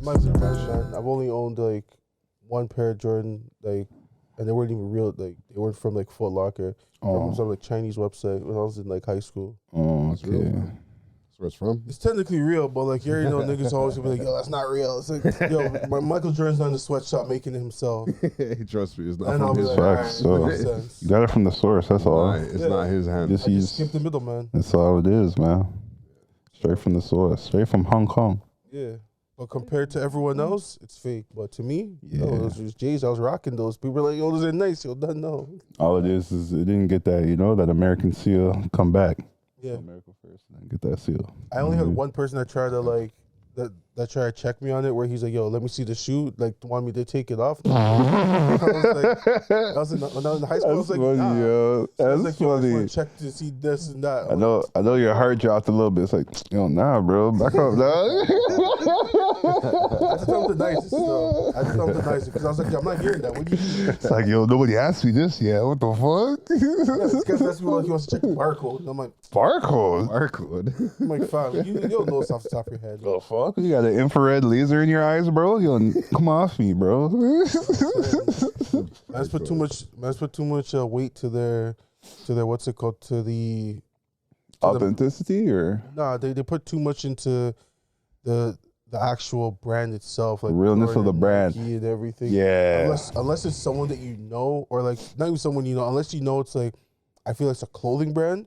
I'm not even Jordan, man. I've only owned like one pair of Jordan, like, and they weren't even real. Like, they weren't from like Foot Locker. From some like Chinese website when I was in like high school. Oh, okay. That's where it's from. It's technically real, but like you already know, niggas always gonna be like, yo, that's not real. It's like, yo, Michael Jordan's not in the sweatshop making it himself. Trust me, it's not And from I'll be his like, hand. alright, So, it makes sense. you got it from the source. That's all. It's not his hand. Just I use. just skip the middle, man. That's all it is, man. Straight from the source. Straight from Hong Kong. Yeah. But compared to everyone else, it's fake. But to me, Yeah. those was J's. I was rocking those. People were like, yo, those are nice. Yo, don't know. All it is it didn't get that, that American seal come back. Yeah. America first, and then get that seal. I only had one person that tried to like that tried to check me on it, where he's like, "Yo, let me see the shoe." Like, want me to take it off? I was like, when I was in high school. I was like, funny, nah. yo. So I was That's like, yo, I just funny. want to check to see this and that. I know your heart dropped a little bit. It's like, yo, nah, bro, back up, dog. I just thought it was the nicest though. I just thought it was the nicest because I was like, yo, I'm not hearing that. What do you mean? It's like, yo, nobody asked me this yet. What the fuck? Yeah, it's because that's what he wants to check the barcode. And I'm like, Barcode. I'm like, fam, you don't know this off the top of your head. The fuck? You got an infrared laser in your eyes, bro? Yo, come off me, bro. Man's put too much weight to their what's it called, to the Authenticity, or nah, they put too much into the actual brand itself, like realness of the Jordan, brand. Nike and everything. Yeah. Unless it's someone that you know, or like not even someone you know, unless you know it's like, I feel like it's a clothing brand.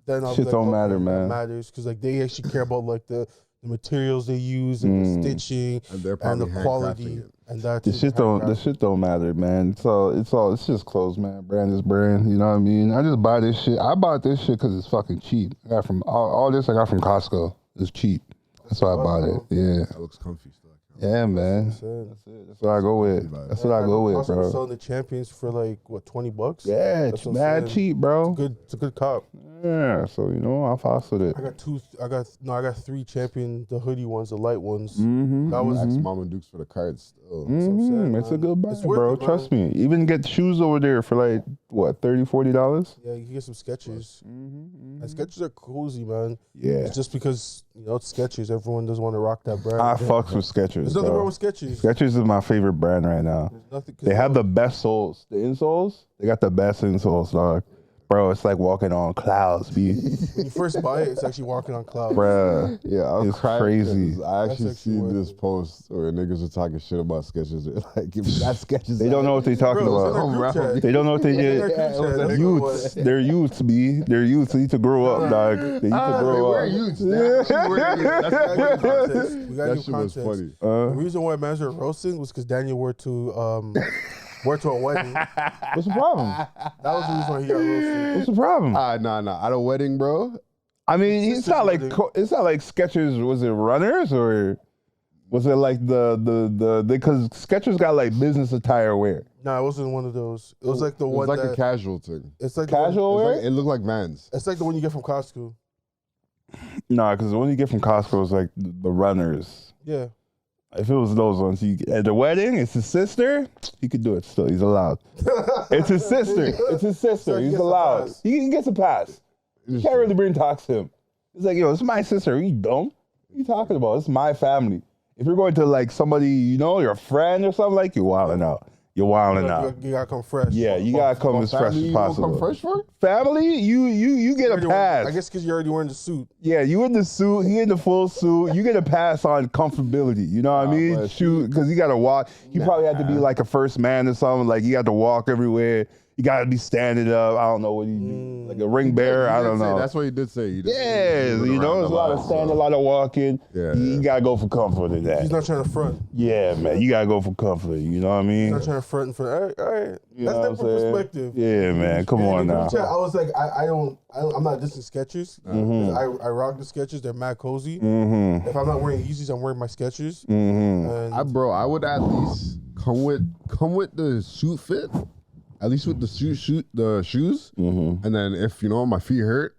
Then I'll Shit be like, don't okay, matter, that man. matters because like they actually care about like the materials they use and the stitching And they're and the probably quality handcrafting it. and that. The shit don't matter, man. It's just clothes, man. Brand is brand. You know what I mean? I just buy this shit. I bought this shit because it's fucking cheap. I got from all this. I got from Costco. It's cheap. That's why I bought it. Yeah. That looks comfy still. Yeah, man. That's it. That's what I go with. That's what I go with, Also bro. selling the champions for like what, $20? Yeah, That's it's what I'm mad saying. cheap, bro. It's a good cop. Yeah, so I fuss with it. I got 3 champion, the hoodie ones, the light ones. Mm-hmm. That was Ask Mom and Dukes for the cards still. Mm-hmm. It's a good buy, It's worth bro. it, man. Trust me. Even get shoes over there for like what, $30, $40? yeah, you can get some Skechers. And Skechers are cozy, man. Yeah. It's just because it's Skechers. Everyone doesn't want to rock that brand. I fucks with Skechers. There's nothing bro. wrong with Skechers. Skechers is my favorite brand right now. There's nothing. They have the best soles. The insoles, they got the best insoles, dog. Bro, it's like walking on clouds, B. When you first buy it, it's actually walking on clouds. Bruh. Yeah, I was It's crying crazy. 'cause I actually That's actually seen this post where niggas were talking shit about Skechers. They're like, give me that Skechers. They don't know what they talking Bro, it's in about. our group chat. They don't know what they It's in did. our group chat. That's what it Youths. was. They're youths, B. They're youths. They need to grow up, dog. They need to grow up. That shit was funny. The reason why mans were roasting was because Daniel wore to a wedding. What's the problem? That was the reason why he got roasted. What's the problem? Nah. At a wedding, bro. I mean, it's not like wedding. Skechers. Was it runners or was it like the because Skechers got like business attire wear? Nah, it wasn't one of those. It was like the It was one like that a casual thing. it's like Casual wear? It looked like Vans. It's like the one you get from Costco. Nah, because the one you get from Costco is like the runners. Yeah. If it was those ones, at the wedding, it's his sister. He could do it still. He's allowed. It's his sister. It's his sister. So he He's gets a allowed. pass. He gets a pass. You can't really bring talks to him. It's like, yo, it's my sister. Are you dumb? What are you talking about? It's my family. If you're going to like somebody, your friend or something, like, you're wilding out. You're wilding out. You gotta come fresh. Yeah, you gotta come as fresh as possible. Come fresh for it? Family, you get a pass. I guess because you're already wearing the suit. Yeah, you in the suit, he in the full suit. You get a pass on comfortability. You know what I mean? but Shoot, because you got to walk. He probably had to be like a first man or something. Like, you got to walk everywhere. You got to be standing up. I don't know what he do. Like a ring bearer. I don't know. That's what he did say. He did Yeah, say he went around there's a lot of so- standing, a lot of walking. Yeah, You yeah. got to go for comfort in that. He's not trying to front. Yeah, man. You got to go for comfort. You know what I He's mean? not trying to front and front. All right. You That's know what different I'm saying? perspective. Yeah, man. Come on In the now. group chat, I was like, I'm not dissing Skechers. I rock the Skechers. They're mad cozy. Mm-hmm. If I'm not wearing Yeezys, I'm wearing my Skechers. Mm-hmm. And I would at least come with the suit fit. At least with the shoes. Mm-hmm. And then if my feet hurt,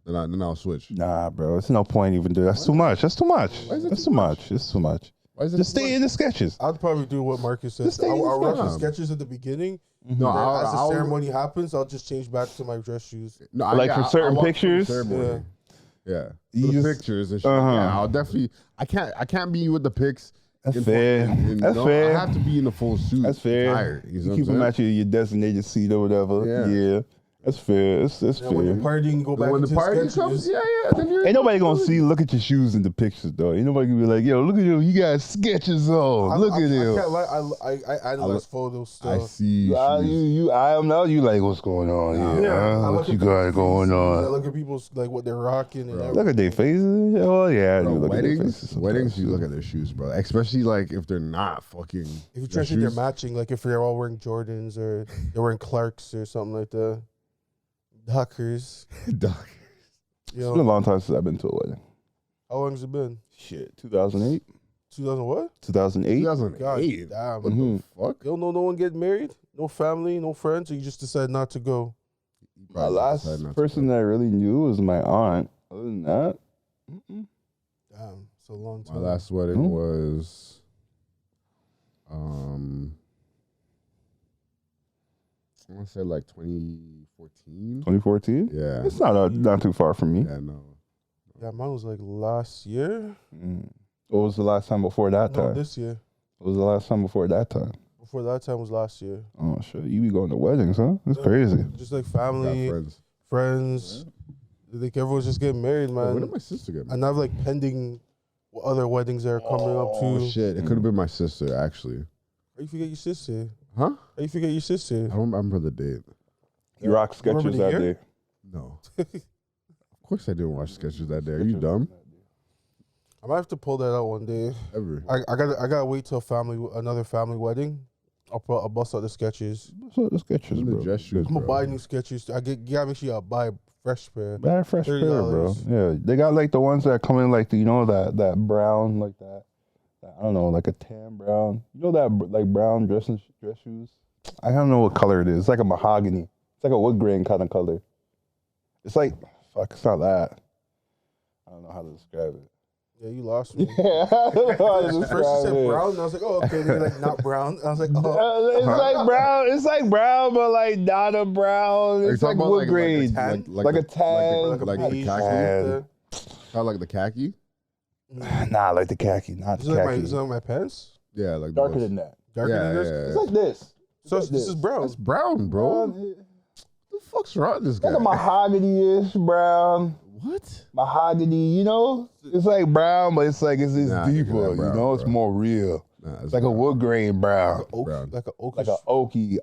then I'll switch. Nah, bro. It's no point even doing. That's too much. That's too much. is it That's too too much. It's too much. Why is it Just too stay much? in the sketches. I'd probably do what Marcus said. Just stay in I'll the rock the Skechers. Skechers at the beginning. No, And then as the I'll- ceremony happens, I'll just change back to my dress shoes. No, Like for certain walk through the pictures? ceremony. Yeah. Yeah, You for the just- pictures and shit. Yeah, I'll definitely. I can't be with the pics. That's in fair. That's fair. I have to be in a full suit. That's fair. Attire, you know You what keep I'm them saying? at your designated seat or whatever. Yeah. That's fair. That's And fair. when you're partying, you go back When the into party sketches. comes, yeah. Then you're Ain't nobody gonna look at your shoes in the pictures though. Ain't nobody gonna be like, yo, look at him. He got sketches on. Look at I him. can't lie. I analyze photos I still. see. I am now. You like what's going on here? I Huh? look What you at got people's going faces, I on? look at people's like what they're rocking and everything. Look at their faces. Oh yeah, I do Bro, look at their weddings, faces. weddings, you sometimes. look at their shoes, bro. Especially like if they're not fucking. If you try to think they're matching, like if they're all wearing Jordans or they're wearing Clarks or something like that. Dockers. Dog. You It's been a know, long time since I've been to a wedding. how long has it been? Shit, 2008, 2000 what? 2008. 2008. Damn. What the fuck? You don't know no one getting married? No family, no friends, or you just decide not to go? My last person that I really knew was my aunt. Other than that, Damn, it's a long time. My last wedding was, I want to say like 2014. 2014. Yeah. It's not too far from me. Yeah, no. Yeah, mine was like last year. What was the last time before that No, time? this year. What was the last time before that time? Before that time was last year. Oh shit, you be going to weddings, huh? That's Yeah. crazy. Just like Got family, friends. friends. Like everyone's just getting married, Where man. did my sister get married? And I have like pending other weddings that are coming up Oh too. shit! It could have been my sister actually. How you forget your sister? Huh? How you forget your sister? I don't remember the date. You rock Remember sketches the that year? day. No. Of course I didn't watch sketches that day. Are you dumb? I might have to pull that out one day. Ever? I gotta wait till another family wedding. I'll bust out the sketches. So the sketches, In the bro. dress shoes, I'm gonna bro. buy new sketches. You gotta make sure I buy a fresh pair. Buy a fresh pair, bro. $30. Yeah, they got like the ones that come in like the, that brown like that. I don't know, like a tan brown. You know that like brown dress shoes. I don't know what color it is. It's like a mahogany. It's like a wood grain kind of color. It's like it's not that. I don't know how to describe it. Yeah, you lost me. Yeah, I don't know how to First you describe said it. brown, and I was like, oh, okay. They're like not brown. I was like, oh, It's like brown. It's like brown, but like not a brown. Are you It's like talking about wood grain. tan? Like a tan. like the beige khaki? there. Kind of like the khaki? Nah, like the khaki, not Is the it like khaki. is it like my pants? Yeah, like Darker those. than that. Darker Yeah, than this? yeah. It's like this. So like this is brown. That's brown, bro. What the fuck's wrong with this guy? Like a mahogany-ish brown. What? Mahogany, It's like brown, but it's like it's Nah, nigga, deeper, that brown, It's bro. more real. Nah, It's like a wood grain brown. brown. Like a oak. Like a oaky.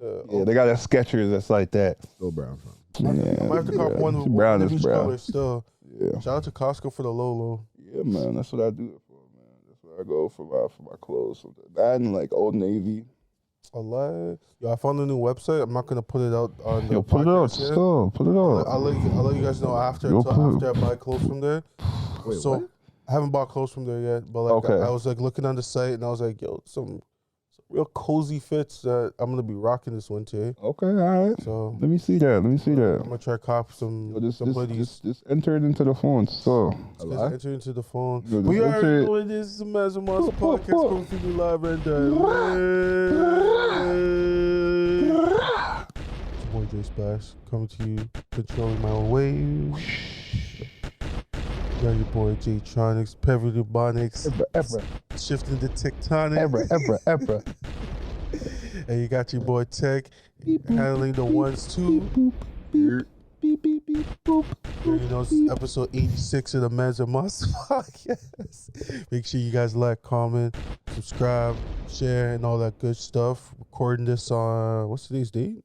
Yeah, Yeah, they got a Skechers that's like that. Still brown, fam. Yeah, I might have to cop one with brown each is brown. color still. Yeah. Shout out to Costco for the Lolo. Yeah, man, that's what I do it for, man. That's what I go for my clothes. That and like Old Navy. I like. Yo, I found a new website. I'm not gonna put it out on the Yo, put it out podcast yet. still. Put it out. I'll let you guys know after Yo, after I buy clothes from there. Wait, So what? I haven't bought clothes from there yet, but like Okay. I was like looking on the site and I was like, yo, some real cozy fits that I'm gonna be rocking this winter. Okay, all right. So Let me see that. I'm gonna try to cop some Yo, this hoodies. entered into the phone. So Just enter into the phone. Yo, We this already enter- know it is the Mazda Monster podcast coming to you live and direct. It's your boy J Splash coming to you, controlling my waves. Got your boy J Tronics, Pevry Bonics, Ebra, shifting the tectonic. Ebra. And you got your boy Tech handling the ones too. Beep, beep, beep, boop. You know, it's episode 86 of the Mazda Monster podcast. Make sure you guys like, comment, subscribe, share, and all that good stuff. Recording this on, what's today's date?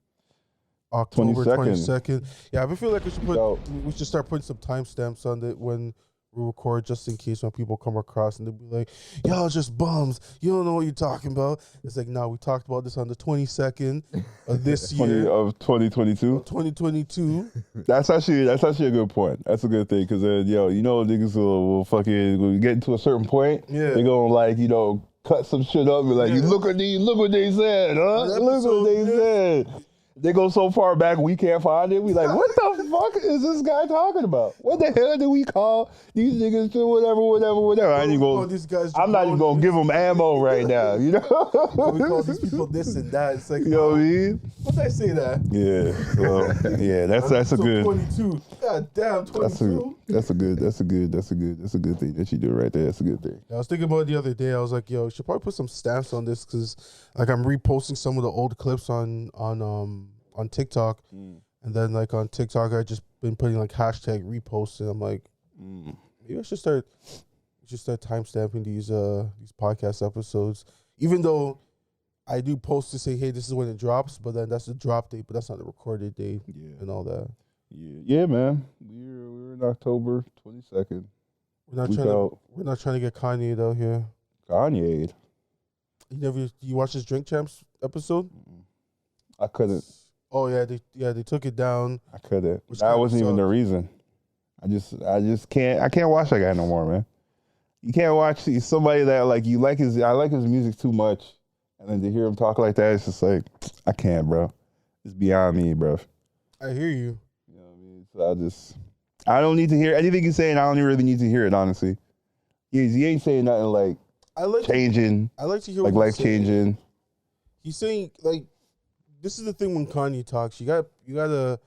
October 22nd. Yeah, I feel like we should start putting some timestamps on it when we record, just in case when people come across and they'll be like, y'all just bums. You don't know what you're talking about. It's like, no, we talked about this on the 22nd of this year. Of 2022. 2022. That's actually a good point. That's a good thing because then niggas will fucking get into a certain point. Yeah. They're gonna cut some shit up and be like, Yeah. look what they said, huh? That Look what they episode, said. They go so far back we can't find it. We like, what the fuck is this guy talking about? What the hell do we call these niggas to whatever? I ain't even Oh, gonna, these guys I'm not even gonna give them ammo right now, you know? we call these people this and that. It's like, You know what I mean? what did I say that? Yeah. So, yeah, that's a So good. 22. God damn, 22. That's a good thing that you do right there. That's a good thing. I was thinking about it the other day. I was like, yo, should probably put some stamps on this because, like, I'm reposting some of the old clips on TikTok, and then like on TikTok, I just been putting like hashtag repost, and I'm like, maybe I should start timestamping these podcast episodes, even though I do post to say, hey, this is when it drops, but then that's the drop date, but that's not the recorded date, and all that. Yeah, man. We're in October 22nd. We're not trying to get Kanye out here. Kanye. You watch this Drink Champs episode? I couldn't. Oh yeah, they took it down. I couldn't. Which That kinda wasn't even the reason. I just can't. I can't watch that guy no more, man. You can't watch somebody that like you like his. I like his music too much, and then to hear him talk like that, it's just like I can't, bro. It's beyond me, bro. I hear you. You know what I mean? So I don't need to hear anything he's saying. I don't really need to hear it, honestly. He ain't saying nothing like changing. I like to hear like life changing. He's saying like, this is the thing when Kanye talks. You gotta.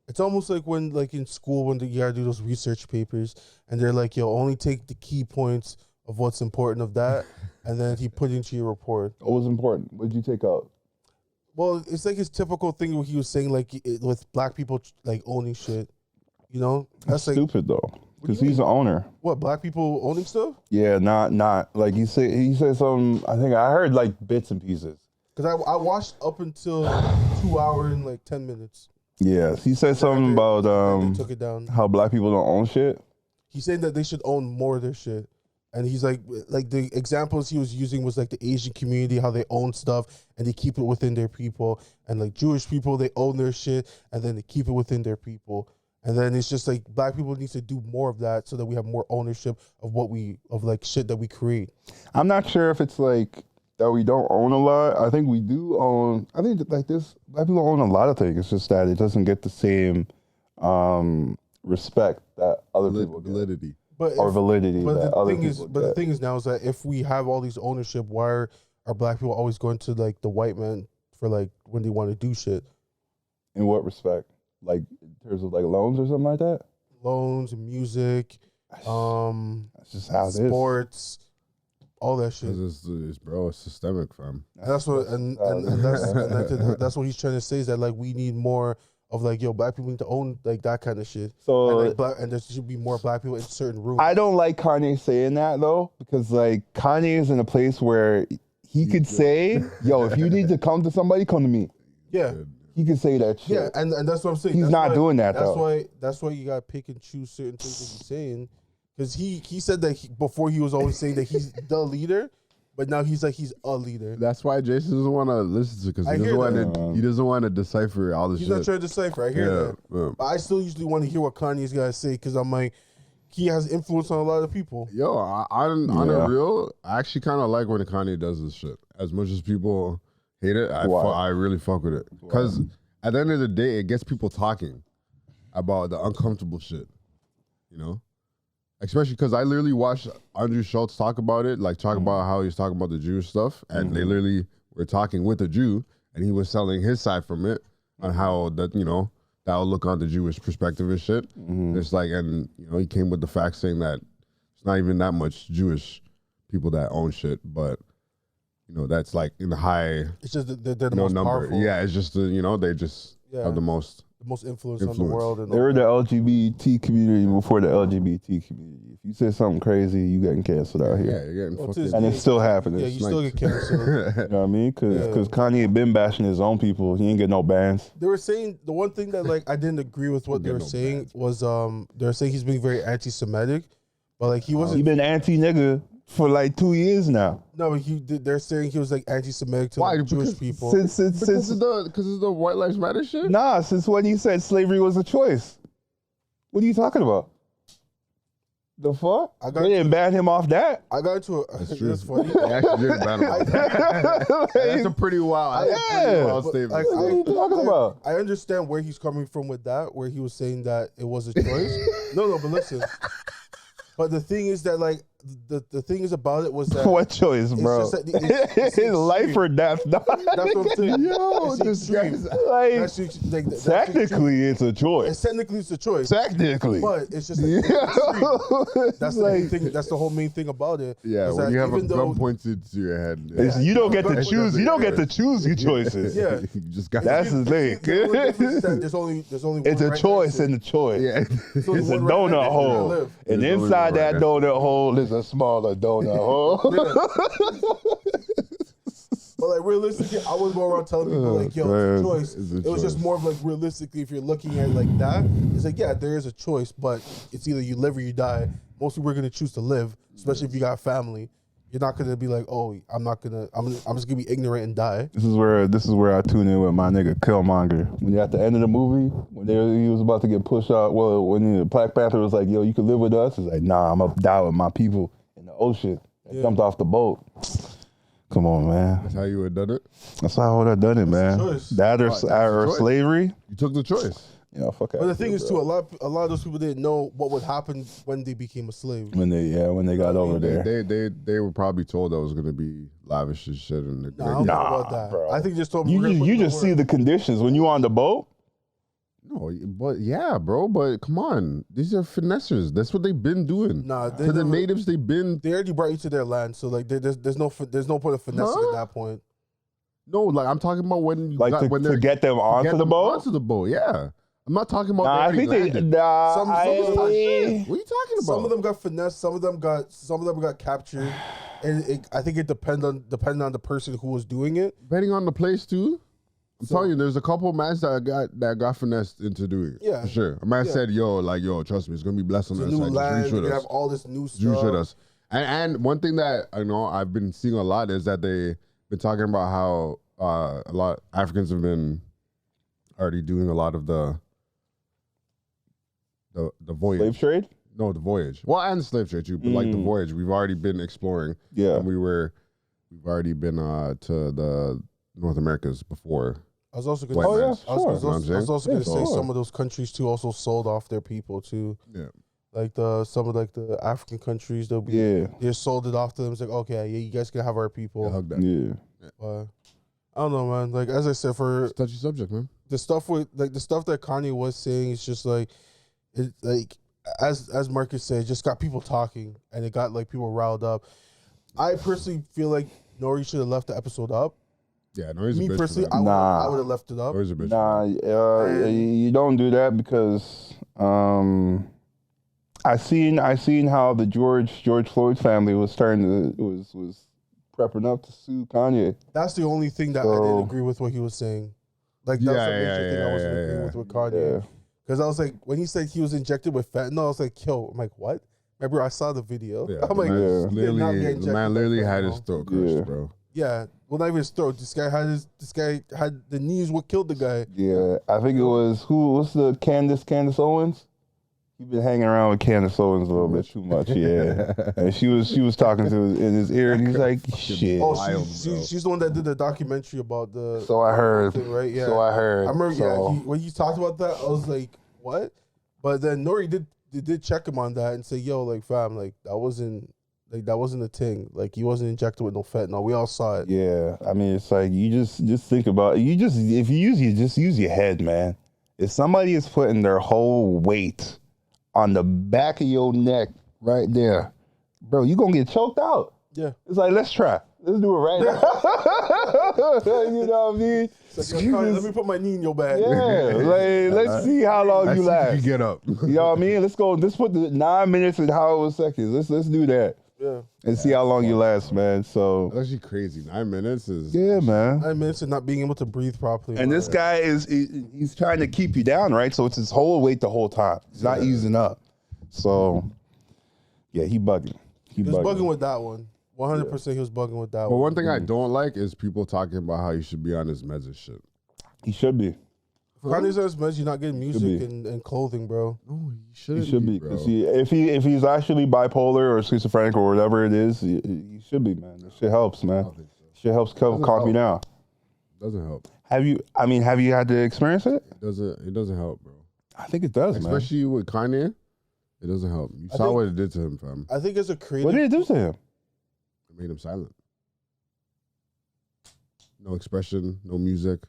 It's almost like when like in school when you gotta do those research papers and they're like, yo, only take the key points of what's important of that, and then he put it into your report. What was important? What did you take out? Well, it's like his typical thing where he was saying like with black people like owning shit. You know, that's like, stupid though, because he's the owner. What, black people owning stuff? Yeah, not like he said something. I think I heard like bits and pieces. Because I watched up until 2 hours and like 10 minutes. Yeah, he said something about they took it down. How black people don't own shit. He's saying that they should own more of their shit. And he's like the examples he was using was like the Asian community, how they own stuff and they keep it within their people. And like Jewish people, they own their shit and then they keep it within their people. And then it's just like black people need to do more of that so that we have more ownership of like shit that we create. I'm not sure if it's like that we don't own a lot. I think we do own. I think like this, black people own a lot of things. It's just that it doesn't get the same respect that other people get. Validity. But the thing is now is that if we have all these ownership, why are black people always going to like the white man for like when they want to do shit? In what respect? Like in terms of like loans or something like that? Loans, music, that's just how it is. Sports, all that shit. It's systemic, fam. That's what that's what he's trying to say is that like we need more of like, yo, black people need to own like that kind of shit. So and there should be more black people in certain rooms. I don't like Kanye saying that though, because like Kanye is in a place where he could say, yo, if you need to come to somebody, come to me. Yeah. He can say that shit. Yeah, and that's what I'm saying. He's not doing that though. That's why you gotta pick and choose certain things that he's saying. Because he said that before he was always saying that he's the leader, but now he's like he's a leader. That's why Jason doesn't want to listen to because he doesn't want to decipher all this shit. He's not trying to decipher. I hear that. Yeah. But I still usually want to hear what Kanye's gotta say because I'm like, he has influence on a lot of people. Yo, on a real, I actually kind of like when Kanye does this shit. As much as people hate it, I really fuck with it. Because at the end of the day, it gets people talking about the uncomfortable shit, you know? Especially because I literally watched Andrew Schultz talk about it, like talk about how he's talking about the Jewish stuff. And they literally were talking with a Jew and he was selling his side from it on how that, you know, that would look on the Jewish perspective and shit. It's like, and, you know, he came with the fact saying that it's not even that much Jewish people that own shit, but you know, that's like in the high. It's just they're the most number. Powerful. Yeah, it's just you know, they just have the most influence on the world. And they were the LGBT community before the LGBT community. If you say something crazy, you getting canceled out here. Yeah, you're getting fucked. And it's still happening. Yeah, you still get canceled. You know what I mean? Because Kanye been bashing his own people. He ain't get no bans. They were saying the one thing that like I didn't agree with what they were saying was they were saying he's being very anti-Semitic, but like he wasn't. He been anti-nigga for like 2 years now. No, but they're saying he was like anti-Semitic to like, Jewish people. Since because of the White Lives Matter shit? Nah, since when he said slavery was a choice. What are you talking about? The fuck? I got They didn't ban him off that. I got into a. That's funny. They actually did ban him off that. That's a pretty wild, statement. Like, What are you talking about? I understand where he's coming from with that, where he was saying that it was a choice. No, but listen. But the thing is that, like, the thing is about it was that What choice, bro? It's His life or death, dog. That's what I'm saying. Yo, It's this extreme. guy's like, That's technically, it's a choice. technically it's a choice. Technically, But it's just like, it's that's the like, thing. That's the whole main thing about it. Yeah, is when that you have a even gun though- pointed to your head. you don't get to But- choose. You don't get to choose your choices. Yeah. You just got That's the thing. The only difference is that there's only one It's a right choice answer. in the choice. yeah. There's only It's a one right donut answer to hole, live. and There's only inside one that right donut hole is a smaller donut hole. But like realistically, I wouldn't go around telling people like, "Yo, it's a choice." It's a It was just choice. more of like realistically, if you're looking at it like that, it's like yeah, there is a choice, but it's either you live or you die. Most people are gonna choose to live, especially if you got family. You're not gonna be like, "Oh, I'm just gonna be ignorant and die." This is where I tune in with my nigga Killmonger. When at the end of the movie, when he was about to get pushed out, well, when the Black Panther was like, "Yo, you can live with us," it's like, "Nah, I'm gonna die with my people in the ocean." And jumped off the boat. Come on, man. That's how you would have done it. That's how I would have done it, man. choice. That or choice. slavery. You took the choice. Yeah, fuck. But the thing is, too, a lot of those people didn't know what would happen when they became a slave. when they got over there. They were probably told that was gonna be lavish as shit. And Nah, I don't know Nah, about that. bro. I think they just told me You just see the conditions when you on the boat. no, but yeah, bro. But come on, these are finessers. That's what they've been doing. Nah, they to the never- natives, they've been They already brought you to their land, so like there's no point of finessing Huh? at that point. no. Like I'm talking about when you Like got, when to they're get them onto the boat. Onto the boat, yeah. I'm not talking about. Nah, I think they. landed. Nah, Some of What are you talking about? Some of them got finessed. Some of them got captured, and I think it depended on the person who was doing it. Betting on the place too. I'm telling you, there's a couple mans that got finessed into doing it. Yeah. For sure. A man Yeah. said, yo, trust me, it's gonna be blessed on It's a the new side. land. Just You reach with have us. all this new Just reach with stuff. us. And one thing that I know I've been seeing a lot is that they've been talking about how a lot Africans have been already doing a lot of the voyage. Slave trade. No, the voyage. Well, and the slave trade too, but like the voyage, we've already been exploring. Yeah. And we've already been to the North Americas before. I was also White going man. to I was also going to say sure. some of those countries too also sold off their people too. Yeah. Like some of like the African countries, Yeah. they sold it off to them. It's like, okay, yeah, you guys can have our people. Hug that. Yeah. But I don't know, man. Like as I said, for It's a touchy subject, man. the stuff that Kanye was saying, it's just like it like as Marcus said, it just got people talking and it got like people riled up. I personally feel like Nori should have left the episode up. Yeah, no, he's Me a bitch. personally, for that. Nah. I would have left it up. Nori's a bitch. Nah, you don't do that because I seen how the George Floyd family was prepping up to sue Kanye. That's the only thing that I So- didn't agree with what he was saying. Like that's the major thing I wasn't agreeing with Kanye. Yeah. Because I was like, when he said he was injected with fentanyl, I was like, yo, I'm like, what? Remember, I saw the video. Yeah, I'm like, the Yeah. man's he did not get the injected man with literally had fentanyl. his throat crushed, Yeah. bro. Yeah, well, not even his throat. This guy had the knees. What killed the guy? Yeah, I think it was what's the Candace Owens? He been hanging around with Candace Owens a little bit too much, yeah. And she was talking to him in his ear, and he's like, "Shit." Oh, Wild, bro. she's the one that did the documentary about the. So I heard. thing, right? Yeah. So I heard. I remember. So, Yeah, when he talked about that, I was like, what? But then Nori did check him on that and say, yo, like fam, like that wasn't a thing. Like he wasn't injected with no fentanyl. We all saw it. yeah, I mean, it's like you just think about if you use your head, man. If somebody is putting their whole weight on the back of your neck right there, bro, you gonna get choked out. Yeah. It's like, let's try. Let's do it right now. You know what I mean? It's like, let me put my knee in your bag. Yeah, like, let's see how long I you see last. you get up. You know what I mean? Let's go. Let's put the 9 minutes and however seconds. Let's do that Yeah. and see how long you last, man. So That's actually crazy. 9 minutes is. yeah, man. 9 minutes and not being able to breathe properly. And this guy he's trying to keep you down, right? So it's his whole weight the whole time. He's not easing up. So yeah, he bugging. He was bugging with that one. 100% he was bugging with that But one. one thing I don't like is people talking about how you should be on his meds and shit. He should be. Kanye's on his meds. You're not getting music and clothing, bro. No, he shouldn't. He should be, bro. because if he's actually bipolar or schizophrenic or whatever it is, he should be, man. That shit helps, man. Shit helps calm you down. Doesn't help. Have you had to experience it? It doesn't help, bro. I think it does, man. Especially with Kanye, it doesn't help. You saw what it did to him, fam. I think as a creative, What did it do to him? It made him silent. No expression, no music.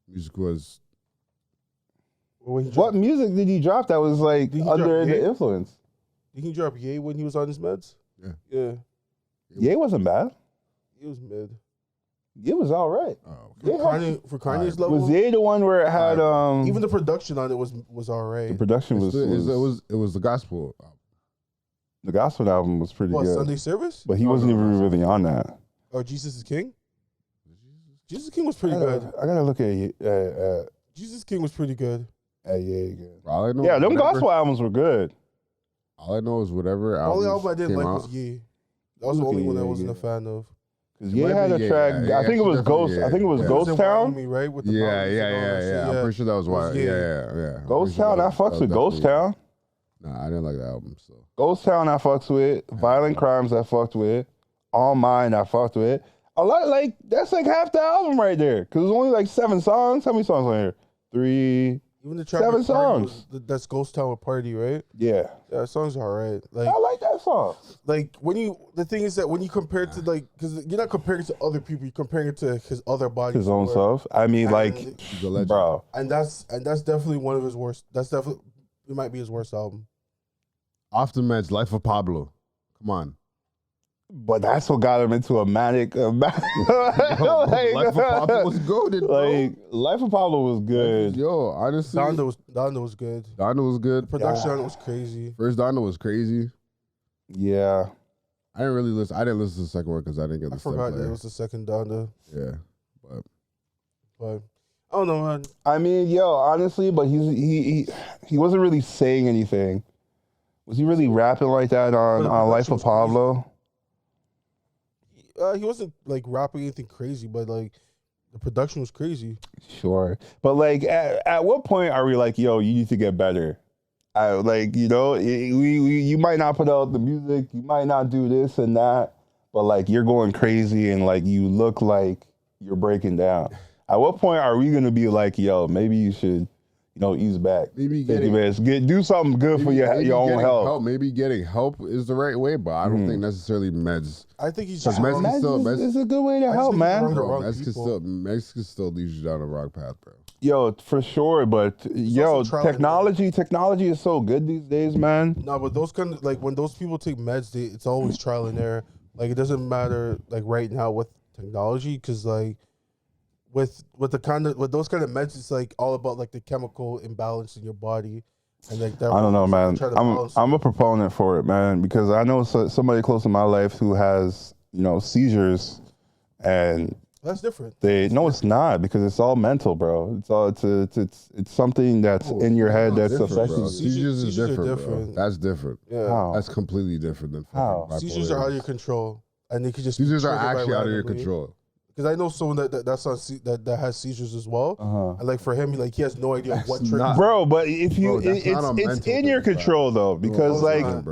Music was. What music did he drop that was like under the influence? Did he drop Ye when he was on his meds? Yeah. Ye wasn't bad. He was mid. It was all right. Oh, okay. For Kanye's level, was Ye the one where it had even the production on it was all right. The production was it was the gospel album. The gospel album was pretty good. Sunday Service? But he wasn't even really on that. Or Jesus is King? Jesus King was pretty good. I gotta look at Jesus King was pretty good. Yeah, good. All I know, yeah, them gospel albums were good. All I know is whatever album. The only album I didn't like was Ye. That was the only one I wasn't a fan of. Because Ye had a track. I think it was Ghost. I think it was Ghost Town. Right? With the yeah. I'm pretty sure that was why. Yeah. Ghost Town. I fucks with Ghost Town. Nah, I didn't like the album. So Ghost Town, I fucks with. Violent Crimes, I fucked with. All Mine, I fucked with. A lot like that's like half the album right there. Because there's only like 7 songs. How many songs on here? 3. Even the track 7 songs. That's Ghost Town with Party, right? Yeah. Yeah, that song's alright. Like I like that song. Like the thing is that when you compare it to because you're not comparing it to other people, you're comparing it to his other body. His own self. I mean, bro. And that's definitely one of his worst. That's definitely it might be his worst album. Off the Meds, Life of Pablo. Come on. But that's what got him into a manic. Life of Pablo was goated, bro. Like Life of Pablo was good. Yo, honestly, Donda was good. Donda was good. The production on it was crazy. First Donda was crazy. Yeah. I didn't really listen. I didn't listen to the second one because I didn't get the. I forgot that it was the second Donda. Yeah, but I don't know, man. I mean, honestly, but he wasn't really saying anything. Was he really rapping like that on Life of Pablo? He wasn't like rapping anything crazy, but like the production was crazy. Sure, but like at what point are we like, yo, you need to get better? You might not put out the music, you might not do this and that, but like you're going crazy and like you look like you're breaking down. At what point are we gonna be like, yo, maybe you should, ease back. Maybe do something good for your own health. Maybe getting help is the right way, but I don't think necessarily meds. I think he's just meds is a good way to help, man. Meds can still lead you down the wrong path, bro. Yo, for sure, but technology is so good these days, man. No, but those kind of when those people take meds, it's always trial and error. Like it doesn't matter right now with technology, because with those kind of meds, it's all about the chemical imbalance in your body, and that. I don't know, man. I'm a proponent for it, man, because I know somebody close to my life who has seizures, and that's different. No, it's not, because it's all mental, bro. It's something that's in your head that's affecting you. Seizures is different. Bro. That's different. Yeah, how? That's completely different than how? Seizures are out of your control, and they could just seizures are actually out of your control. Because I know someone that has seizures as well, and for him, he has no idea what triggers. Bro, but if you, it's in your control though, because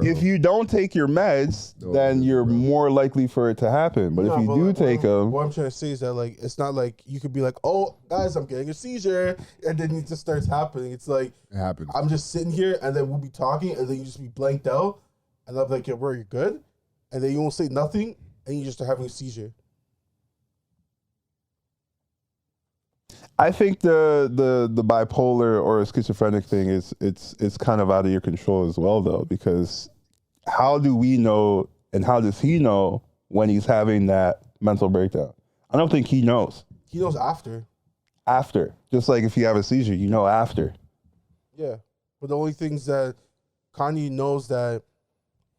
if you don't take your meds, then you're more likely for it to happen. But if you do take them, what I'm trying to say is that it's not like you could be like, oh guys, I'm getting a seizure, and then it just starts happening. It's like it happens. I'm just sitting here, and then we'll be talking, and then you just be blanked out, and I'm like, yeah, bro, you're good, and then you won't say nothing, and you just start having a seizure. I think the bipolar or schizophrenic thing it's kind of out of your control as well, though, because how do we know, and how does he know when he's having that mental breakdown? I don't think he knows. He knows after. After, just like if you have a seizure, after. Yeah, but the only things that Kanye knows that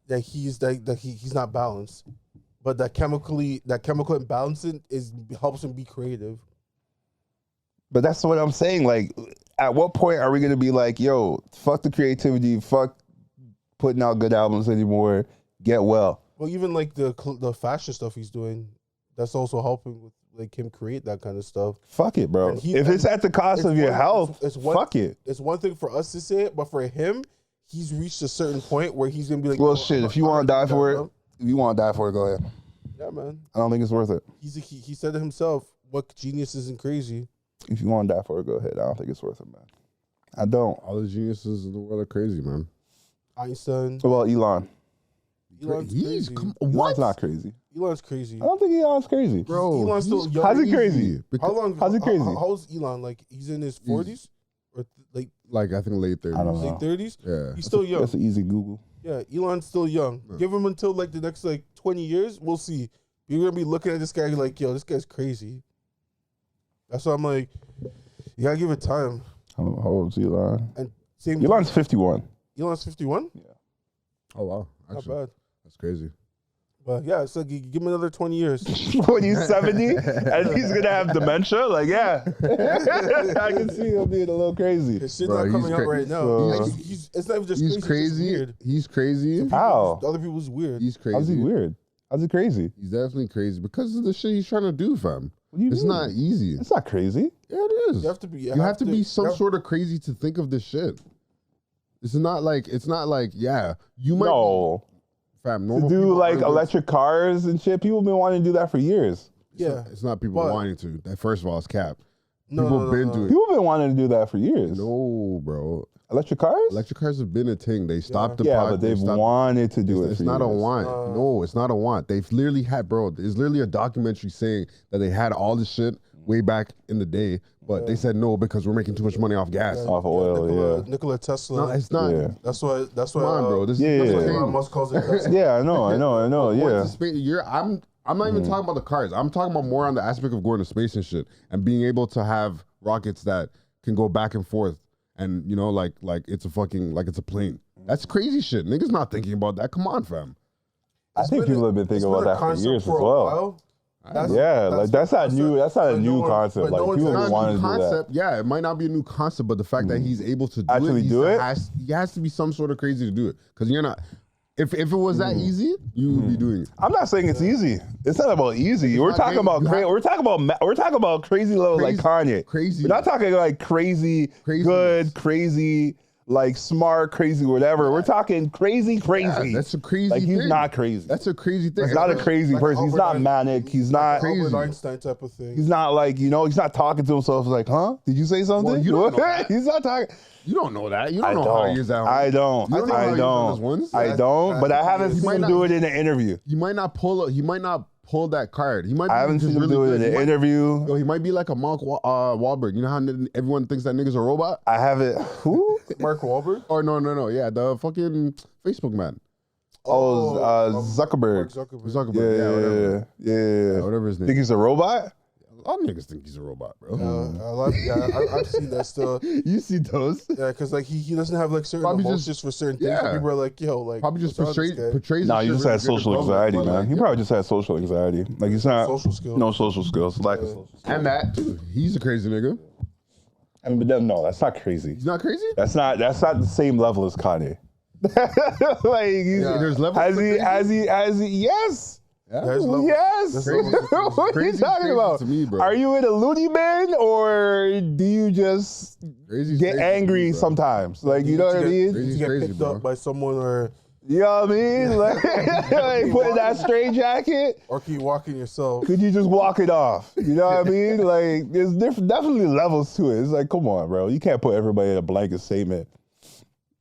he's not balanced, but that chemical imbalancing helps him be creative. But that's what I'm saying. At what point are we going to be like, yo, fuck the creativity, fuck putting out good albums anymore, get well? Well, even the fashion stuff he's doing, that's also helping like him create that kind of stuff. Fuck it, bro. If it's at the cost of your health, fuck it. It's one thing for us to say it, but for him, he's reached a certain point where he's gonna be like, well, shit. If you want to die for it, go ahead. Yeah, man. I don't think it's worth it. He said it himself. What genius isn't crazy? If you want to die for it, go ahead. I don't think it's worth it, man. I don't. All the geniuses in the world are crazy, man. Einstein. Well, Elon. Elon's crazy. Elon's not crazy. Elon's crazy. I don't think Elon's crazy. Bro, Elon's still young. How's he crazy? How's he crazy? How's Elon? Like, he's in his 40s? Or like, I think late 30s. I don't know. Late 30s? Yeah. He's still young. That's an easy Google. Yeah, Elon's still young. Yeah. Give him until like the next like 20 years. We'll see. You're going to be looking at this guy like, yo, this guy's crazy. That's why I'm like, you got to give it time. How old's Elon? And same Elon's 51. Elon's 51? Yeah. Oh, wow. Actually, Not bad. that's crazy. But yeah, it's like, you give him another 20 years. When he's 70 and he's going to have dementia? Like, yeah. I can see him being a little crazy. His shit's Bro, not coming out right now. It's not even just He's crazy. Weird. He's crazy. How? Other people's weird. He's crazy. How's he weird? How's he crazy? He's definitely crazy because of the shit he's trying to do, fam. What do you It's mean? not easy. It's not crazy. Yeah, it is. You have to be. You have to be some sort of crazy to think of this shit. It's not like yeah, you might No. fam, To normal do people like aren't electric cars and shit, people have been wanting to do that for years. Yeah. It's not people But- wanting to. That first of all is cap. No, People no, no, been no. doing People have been wanting to do that for years. No, bro. Electric cars? Electric cars have been a thing. They stopped the Yeah, pod- but they they've stopped- wanted to do it It's for not a years. want. No, it's not a want. They've literally had, bro. There's literally a documentary saying that they had all this shit way back in the day, but they said no because we're making too much money off gas. Off oil, Nikola Tesla. No, it's not. Yeah. That's why. Come on, bro. This Yeah, is yeah. a Elon thing. Musk calls it Tesla. Yeah, I know, yeah. I'm not even talking about the cars. I'm talking about more on the aspect of going to space and shit and being able to have rockets that can go back and forth and you know like it's a fucking like it's a plane. That's crazy shit. Niggas not thinking about that. Come on, fam. I think people have been thinking about that for years as well. That's not new. That's not a new concept. Like people It's have been not a wanting new to do that. concept. Yeah, it might not be a new concept, but the fact that he's able to Actually do it? he has to be some sort of crazy to do it. Because you're not. If it was that easy, you would be doing it. I'm not saying it's easy. It's not about easy. We're not talking crazy. about You have- we're talking about crazy level like Kanye. Crazy. We're not talking like crazy, good, crazy, like smart, crazy, whatever. We're talking crazy. Yeah, that's a crazy Like he's thing. not crazy. That's a crazy thing. He's not a crazy Like person. He's not Albert manic. He's not crazy. Albert Einstein type of thing. He's not like, you know, he's not talking to himself like, huh? Did you say something? Well, you don't know that. He's not talking. You don't know that. You I don't know how he is at home. I don't. You don't know how he is on his ones? I don't. But I haven't He seen might him not- do it in an interview. He might not pull that card. He might. I haven't seen him do it in an interview. Yo, he might be like a Mark Wahlberg. You know how everyone thinks that nigga's a robot? I haven't. Who? Mark Wahlberg. Or no. Yeah, the fucking Facebook man. Zuckerberg. Mark Zuckerberg. Zuckerberg. Yeah, whatever. Yeah. Whatever his name. Think he's a robot? All niggas think he's a robot, bro. I've seen that still. You see those? Yeah, because like he doesn't have like certain Probably emotions just- for certain things. yeah. And people are like, yo, like Probably just what's wrong with this guy? portrays. No, the he shit just really has good in social public, anxiety, but, man. like, He probably just has social anxiety. Like he's not Social skills. No social skills. Lack of social skills. And that too. He's a crazy nigga. I mean, but then, no, that's not crazy. He's not crazy. That's not the same level as Kanye. Like he's, There's levels. has he yes. There's levels. Yes. There's levels. What are you Crazy's talking crazy about? to me, bro. Are you in a loony bin or do you just Crazy's get crazy to angry me, bro. sometimes? Like, you know what I mean? Crazy's You get crazy, picked bro. up by someone or You know what I mean? Like, like putting that straight jacket. keep walking yourself. Could you just walk it off? You know what I mean? Like, there's definitely levels to it. It's like, come on, bro. You can't put everybody in a blanket statement.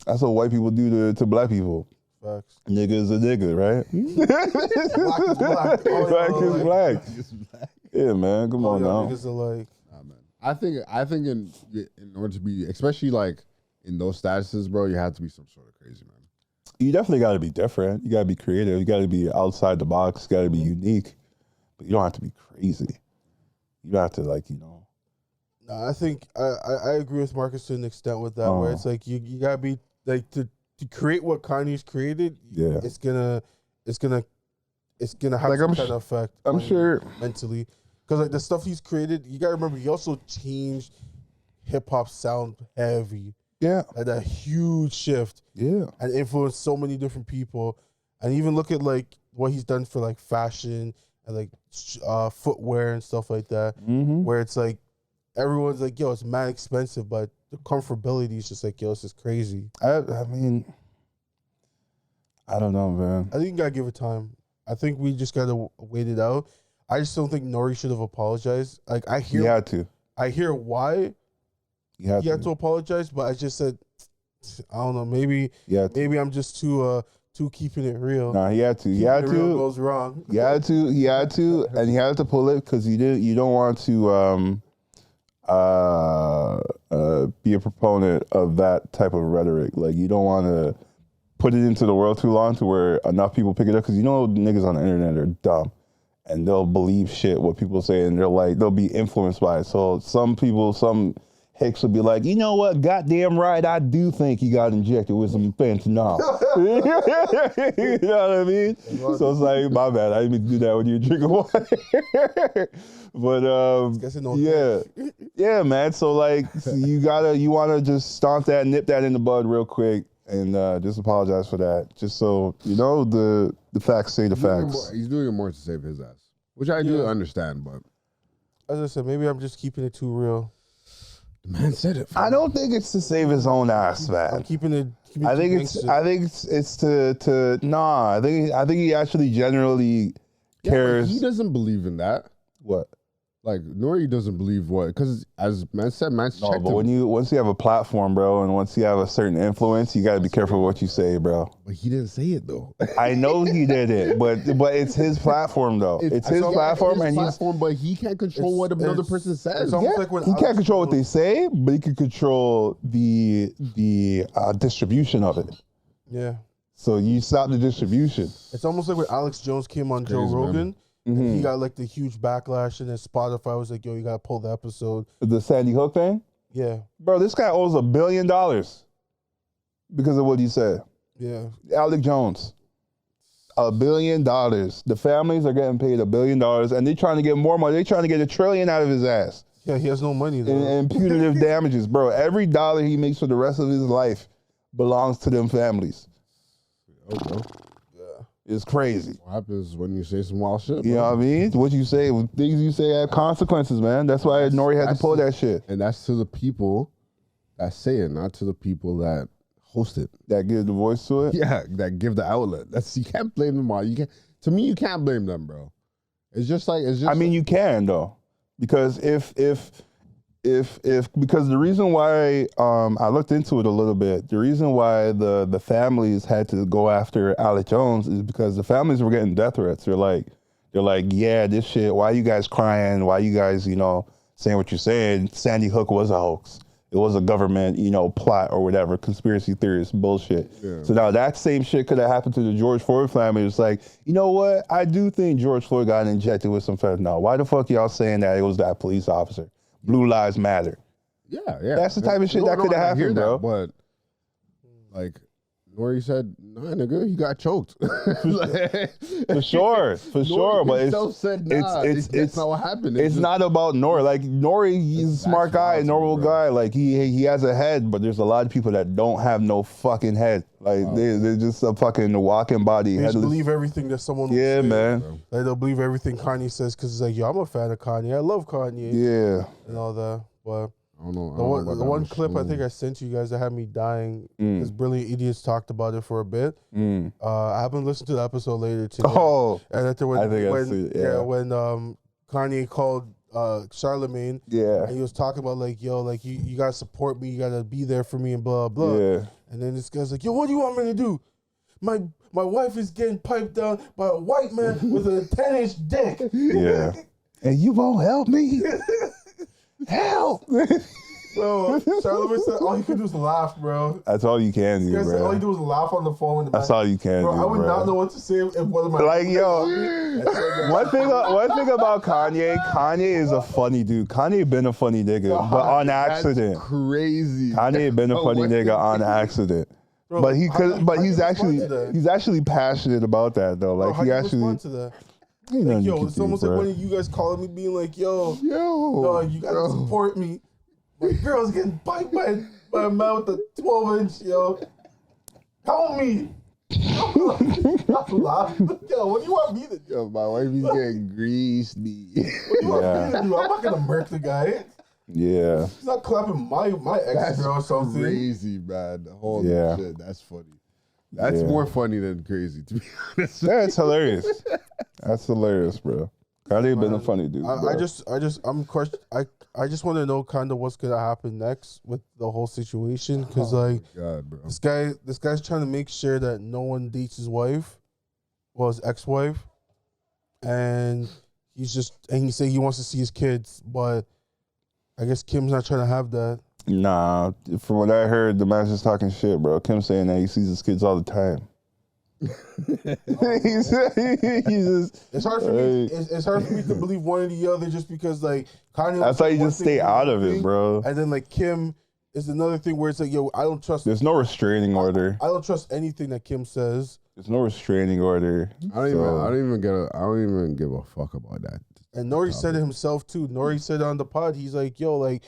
That's what white people do to black people. Facts. Nigga is a nigga, right? Black is black. Oh, Black is black. Yeah, man. Come on now. Niggas are like, Nah, man. I think in order to be, especially like in those statuses, bro, you have to be some sort of crazy, man. You definitely got to be different. You got to be creative. You got to be outside the box. You got to be unique. But you don't have to be crazy. You have to, like, you know. nah, I think I agree with Marcus to an extent with that, where it's like you gotta be like to create what Kanye's created. Yeah. it's gonna have Like, some I'm kind of effect. I'm on you sure. mentally, because like the stuff he's created, you gotta remember he also changed hip hop sound heavy. Yeah. Like that huge shift. Yeah. And influenced so many different people. And even look at like what he's done for like fashion and like footwear and stuff like that, where it's like everyone's like, yo, it's mad expensive, but the comfortability is just like, yo, this is crazy. I mean, I don't know, man. I think you gotta give it time. I think we just gotta wait it out. I just don't think Nori should have apologized. Like He had to. I hear why He had to apologize, but I just said, I don't know. Maybe I'm just too keeping it real. Nah, he had to. He had to. Goes wrong. He had to, and he had to pull it because you don't want to be a proponent of that type of rhetoric. Like, you don't want to put it into the world too long to where enough people pick it up, because niggas on the internet are dumb and they'll believe shit what people say, and they'll be influenced by it. So some hicks will be like, you know what, goddamn right, I do think he got injected with some fentanyl. You know what I mean? So it's like, my bad, I didn't mean to do that when you're drinking water. But yeah, man. So like, you want to just stomp that, nip that in the bud real quick, and just apologize for that. Just so the facts say the facts. He's doing it more to save his ass, which I do understand. But as I said, maybe I'm just keeping it too real. The man said it. I don't think it's to save his own ass, man. I'm keeping it. I think it's to nah. I think he actually generally cares. He doesn't believe in that. What? Like, Nori doesn't believe what? Because as man said, man's checked him. But once you have a platform, bro, and once you have a certain influence, you got to be careful what you say, bro. But he didn't say it though. I know he didn't, but it's his platform though. It's his platform, but he can't control what another person says. It's almost like when he can't control what they say, but he can control the distribution of it. Yeah. So you stop the distribution. It's almost like when Alex Jones came on Joe Rogan. Mm-hmm. He got like the huge backlash, and then Spotify was like, yo, you gotta pull the episode. The Sandy Hook thing? Yeah. Bro, this guy owes $1 billion because of what he said. Yeah. Alex Jones. $1 billion. The families are getting paid $1 billion, and they're trying to get more money. They're trying to get $1 trillion out of his ass. Yeah, he has no money though. And punitive damages, bro. Every dollar he makes for the rest of his life belongs to them families. Okay. It's crazy. What happens when you say some wild shit? You know what I mean? What you say, things you say have consequences, man. That's why Nori had to pull that shit. And that's to the people that say it, not to the people that host it. That give the voice to it? Yeah, that give the outlet. You can't blame them all. To me, you can't blame them, bro. I mean, you can though, because because the reason why I looked into it a little bit, the reason why the families had to go after Alex Jones is because the families were getting death threats. They're like, yeah, this shit, why you guys crying? Why you guys, saying what you're saying? Sandy Hook was a hoax. It was a government, plot or whatever, conspiracy theorist bullshit. Yeah. So now that same shit could have happened to the George Floyd family. It's like, you know what? I do think George Floyd got injected with some fentanyl. Why the fuck y'all saying that it was that police officer? Blue lives matter. Yeah. That's the type of shit that could have happened, bro. But like Nori said, nah, nigga, he got choked. For sure. But it's not what happened. It's not about Nori. Like Nori, he's a smart guy, a normal guy. Like he has a head, but there's a lot of people that don't have no fucking head. Like they're just a fucking walking body. They just believe everything that someone will say. Man. Like they'll believe everything Kanye says because it's like, yo, I'm a fan of Kanye. I love Kanye. Yeah. And all that. But I don't know. The one clip I think I sent you guys that had me dying because Brilliant Idiots talked about it for a bit. I haven't listened to the episode later today. Oh. And after when Kanye called Charlemagne. Yeah. And he was talking about like, yo, like you gotta support me, you gotta be there for me and blah blah. Yeah. And then this guy's like, yo, what do you want me to do? My wife is getting piped down by a white man with a 10-inch dick. Yeah. And you won't help me? Help! Bro, Charlemagne said all he could do is laugh, bro. That's all you can do, bro. All he do is laugh on the phone. That's all you can do, I would not know what to say if one of my... Like, yo, one thing about Kanye is a funny dude. Kanye been a funny nigga, but on accident. That's crazy. Kanye been a funny nigga on accident. Bro, but he's actually passionate about that though. Like bro, he actually respond to that? Like, yo, it's almost like one of you guys calling me being like, yo, you gotta support me. My girl's getting piped by a man with a 12-inch, yo. Help me. Yo, what do you want me to do? Yo, my wife is getting greased me. What do you want me to do? I'm not gonna murk the guy. Yeah. He's not clapping my ex-girl or something. Crazy, man. Holy shit, that's funny. That's Yeah. more funny than crazy, to be honest. Yeah, it's hilarious. That's hilarious, bro. Kanye been a funny dude. I just want to know kind of what's gonna happen next with the whole situation, because God, bro. this guy's trying to make sure that no one dates his wife, well, his ex-wife, and he said he wants to see his kids, but I guess Kim's not trying to have that. Nah, from what I heard, the man's just talking shit, bro. Kim saying that he sees his kids all the time. he's just, it's hard for me. It's hard for me to believe one or the other, just because like Kanye. I thought you just stay out of it, bro. And then like Kim is another thing where it's like, yo, I don't trust. There's no restraining order. I don't trust anything that Kim says. There's no restraining order. I don't even give a fuck about that. And Nori said it himself too. Nori said on the pod, he's like, yo, like,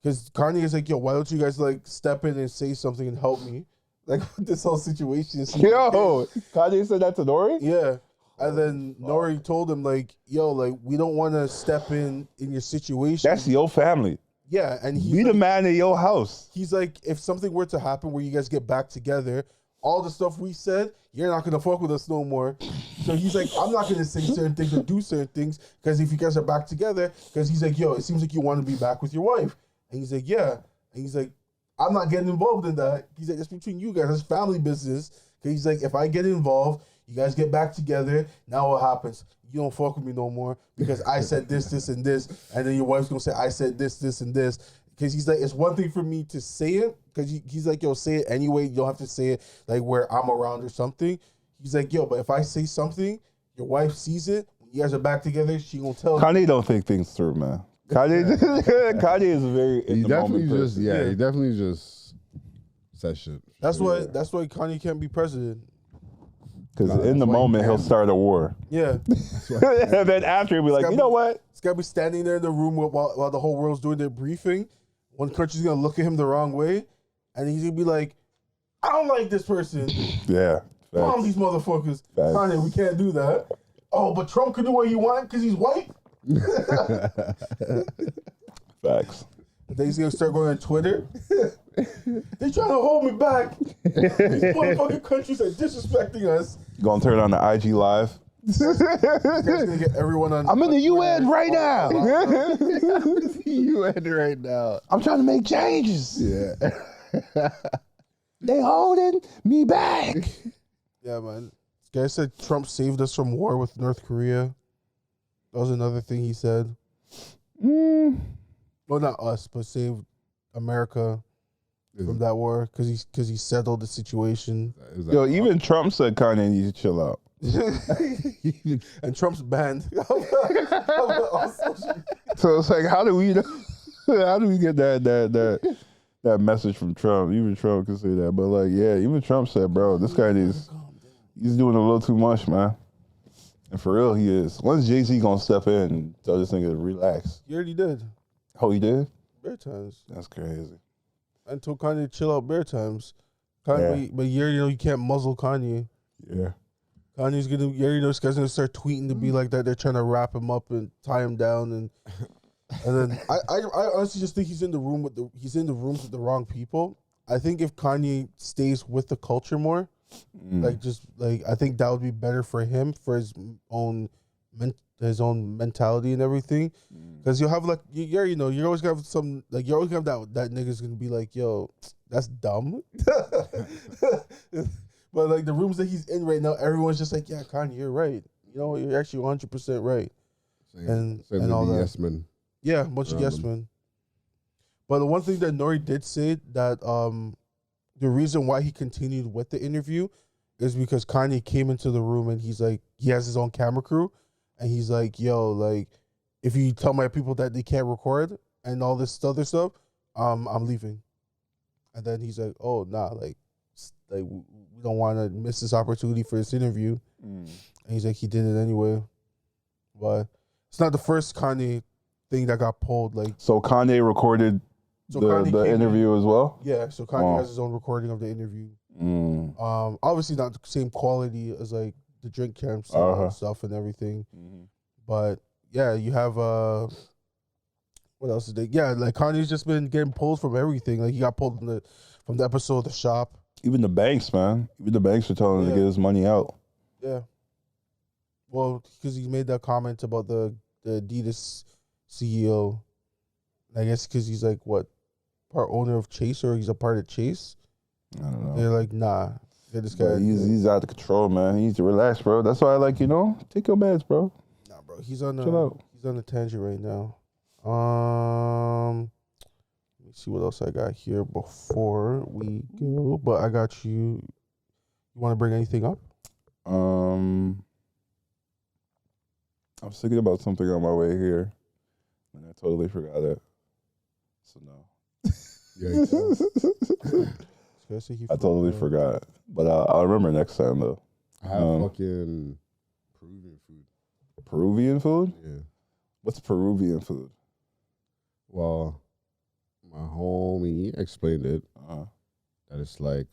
because Kanye is like, yo, why don't you guys like step in and say something and help me? Like this whole situation is. Yo, Kanye said that to Nori? Yeah. And then Nori told him like, yo, like, we don't want to step in your situation. That's your family. Yeah, and Be the man in your house. He's like, if something were to happen where you guys get back together, all the stuff we said, you're not gonna fuck with us no more. So he's like, I'm not gonna say certain things or do certain things, because if you guys are back together, because he's like, yo, it seems like you want to be back with your wife. And he's like, yeah. And he's like, I'm not getting involved in that. He's like, it's between you guys. It's family business. Because he's like, if I get involved, you guys get back together. Now what happens? You don't fuck with me no more because I said this, this, and this. And then your wife's going to say, I said this, this, and this. Because he's like, it's one thing for me to say it. Because he's like, yo, say it anyway. You don't have to say it like where I'm around or something. He's like, yo, but if I say something, your wife sees it. When you guys are back together, she going to tell you. Kanye don't think things through, man. Kanye is very in the moment person. He definitely just says shit. That's why Kanye can't be president. Because in the moment, he'll start a war. Yeah. And then after, he'll be like, you know what? He's got to be standing there in the room while the whole world's doing their briefing. One country's going to look at him the wrong way. And he's going to be like, I don't like this person. Yeah. Come on, these motherfuckers. Facts. Kanye, we can't do that. Oh, but Trump can do what he wants because he's white? Facts. Then he's going to start going on Twitter. They trying to hold me back. These motherfucking countries are disrespecting us. Gonna turn on the IG Live. This guy's gonna get everyone on. I'm in the UN right now. UN right now. I'm trying to make changes. Yeah. They holding me back. Yeah, man. This guy said Trump saved us from war with North Korea. That was another thing he said. Well, not us, but saved America from that war because he settled the situation. Yo, even Trump said Kanye needs to chill out. And Trump's banned. So it's like, how do we get that message from Trump? Even Trump can say that, but like, yeah, even Trump said, bro, this guy he's doing a little too much, man. And for real, he is. When's Jay-Z gonna step in and tell this nigga to relax? He already did. Oh, he did? Bare times. That's crazy. I told Kanye to chill out bare times. Kanye, but you already know you can't muzzle Kanye. Yeah. Kanye's you already know this guy's gonna start tweeting to be like that. They're trying to wrap him up and tie him down, and then I honestly just think he's in the rooms with the wrong people. I think if Kanye stays with the culture more, I think that would be better for him, for his own mentality and everything. Because you'll have you already know, you always have that nigga's gonna be like, yo, that's dumb. But like the rooms that he's in right now, everyone's just like, yeah, Kanye, you're right. You know, you're actually 100% right. And all that. Yes men. Yeah, a bunch of yes men. But the one thing that Nori did say that the reason why he continued with the interview is because Kanye came into the room and he's like, he has his own camera crew, and he's like, yo, like, if you tell my people that they can't record and all this other stuff, I'm leaving. And then he's like, oh, nah, like we don't want to miss this opportunity for this interview. And he's like, he did it anyway. But it's not the first Kanye thing that got pulled. Like, so Kanye recorded the interview as well? Yeah, so Kanye has his own recording of the interview. Obviously not the same quality as like the drink camp and stuff and everything. But yeah, you have what else is there? Yeah, like Kanye's just been getting pulled from everything. Like he got pulled from the episode of The Shop. Even the banks, man. Even the banks are telling him to get his money out. Yeah. Well, because he made that comment about the Adidas CEO. I guess because he's like what, part owner of Chase, or he's a part of Chase. I don't know. They're like, nah, get this guy. He's out of control, man. He needs to relax, bro. That's why I like, take your meds, bro. Nah, bro, he's on a tangent right now. Let me see what else I got here before we go. But I got you. You want to bring anything up? I was thinking about something on my way here, and I totally forgot it. So no. Yeah. I totally forgot, but I'll remember next time though. I have fucking Peruvian food. Peruvian food? Yeah. What's Peruvian food? Well, my homie explained it. That it's like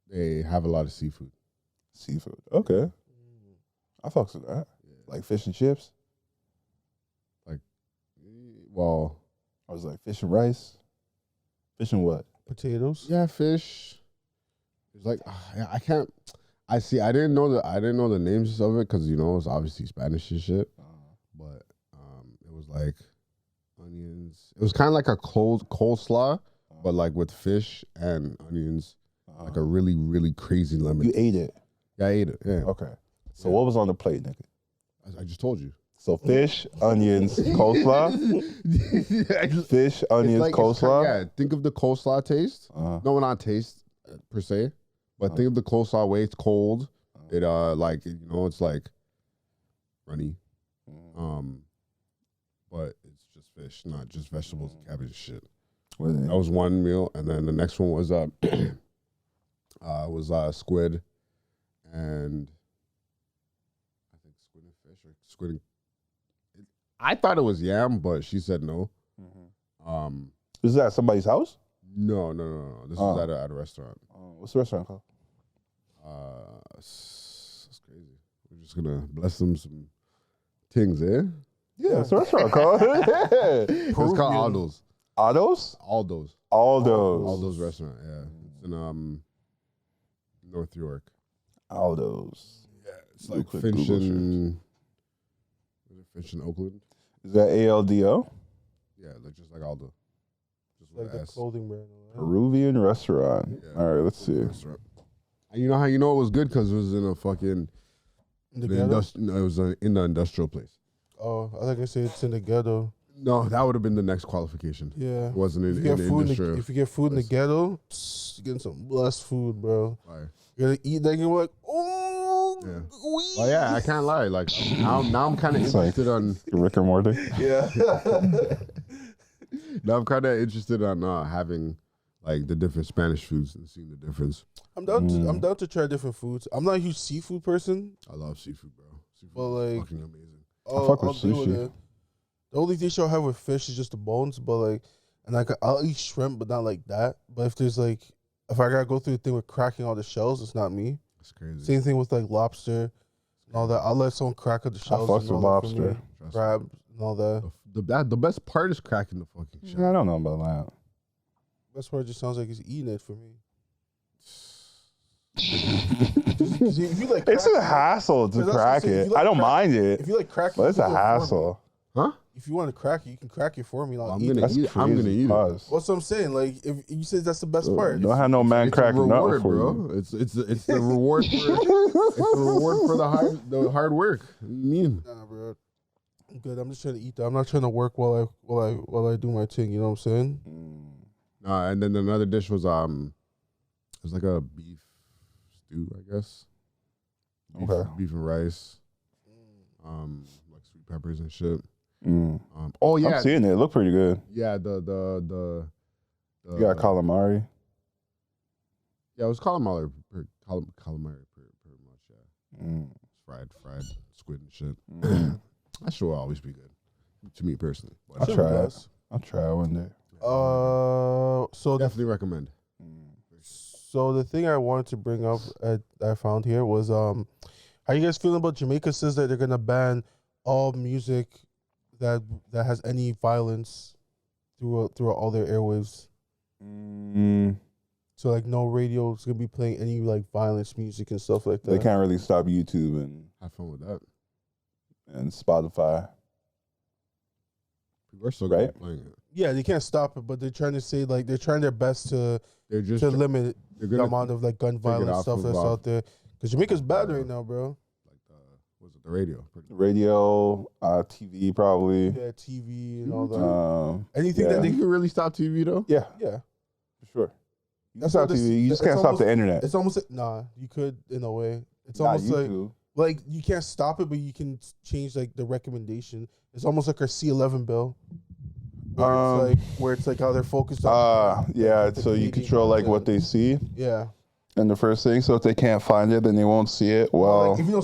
they have a lot of seafood. Seafood. Okay. I fucks with that. Yeah. Like fish and chips. Well, I was like fish and rice. Fish and what? Potatoes. Yeah, fish. It's like I can't. I see. I didn't know the names of it because it's obviously Spanish and shit. But it was like onions. It was kind of like a coleslaw, but like with fish and onions, like a really really crazy lemon. You ate it. Yeah, I ate it. Yeah. Okay. So what was on the plate, nigga? I just told you. So fish, onions, coleslaw. Fish, onions, coleslaw. Yeah, think of the coleslaw taste. No, not taste per se, but think of the coleslaw way it's cold. It it's like runny. But it's just fish, not just vegetables and cabbage and shit. That was one meal, and then the next one was squid, and I think squid and fish or squid and. I thought it was yam, but she said no. Is that at somebody's house? No. This is at a restaurant. What's the restaurant called? That's crazy. We're just gonna bless them some things, eh? Yeah, it's a restaurant called. It's called Aldo's. Aldo's? Aldo's restaurant. Yeah, it's in North York. Aldo's. Yeah, it's like Finch in Oakland. Is that ALDO? Yeah, just like Aldo. Just like the clothing brand. Peruvian restaurant. Yeah. All right, let's see. And you know how you know it was good? Because it was in a fucking... In the ghetto? It was in the industrial place. Oh, I think I said it's in the ghetto. No, that would have been the next qualification. Yeah. It wasn't in the industrial. If you get food in the ghetto, you're getting some blessed food, bro. Fire. You're going to eat that and you're like, oh... Yeah. Well, yeah, I can't lie. Like now I'm kind of interested on Rick and Morty. Yeah. Now I'm kind of interested on having like the different Spanish foods and seeing the difference. I'm down to try different foods. I'm not a huge seafood person. I love seafood, bro. Seafood is fucking amazing. I fuck with sushi. The only dish I'll have with fish is just the bones, but I'll eat shrimp, but not like that. But if I gotta go through the thing with cracking all the shells, it's not me. That's crazy. Same thing with like lobster and all that. I'll let someone crack up the shells. I fuck with lobster. Crab and all that. The best part is cracking the fucking shell. I don't know about that. Best part just sounds like he's eating it for me. It's a hassle to crack it. I don't mind it. If you like crack it, but it's a hassle. Huh? If you want to crack it, you can crack it for me. I'm gonna eat it. That's what I'm saying. Like, if you say that's the best part, don't have no man cracking nothing for bro. It's the reward for it's the reward for the hard work. What do you mean? Nah, bro. I'm good. I'm just trying to eat that. I'm not trying to work while I do my thing. You know what I'm saying? And then another dish was it was like a beef stew, I guess. Beef and rice. Like sweet peppers and shit. Oh yeah, I'm seeing it. It looked pretty good. Yeah, the you got calamari. Yeah, it was calamari. Calamari, pretty much. Yeah, fried squid and shit. That should always be good to me personally. I'll try it. I'll try it one day. So definitely recommend. So the thing I wanted to bring up that I found here was how you guys feeling about Jamaica says that they're gonna ban all music that has any violence throughout all their airwaves. So like no radio is gonna be playing any like violence music and stuff like that. They can't really stop YouTube and Have fun with that. and Spotify. People are still Right? playing it. Yeah, they can't stop it, but they're trying to say like they're trying their best to They're just limit they're the gonna amount of like gun violence off stuff of, that's out there. Because Jamaica's bad right now, bro. like was it the radio? Radio, TV probably. Yeah, TV and all that. Anything yeah. that You they can really stop TV though. Yeah, yeah. for sure. You can That's stop what this- TV. You just it's can't stop almost- the internet. It's almost like, nah, you could in a way. It's Not almost YouTube. like you can't stop it, but you can change like the recommendation. It's almost like our C11 bill. Where it's like how they're focused on. Yeah. the So you Canadian control like what content. they see Yeah. and the first thing. So if they can't find it, then they won't see it. Well, Like, if you don't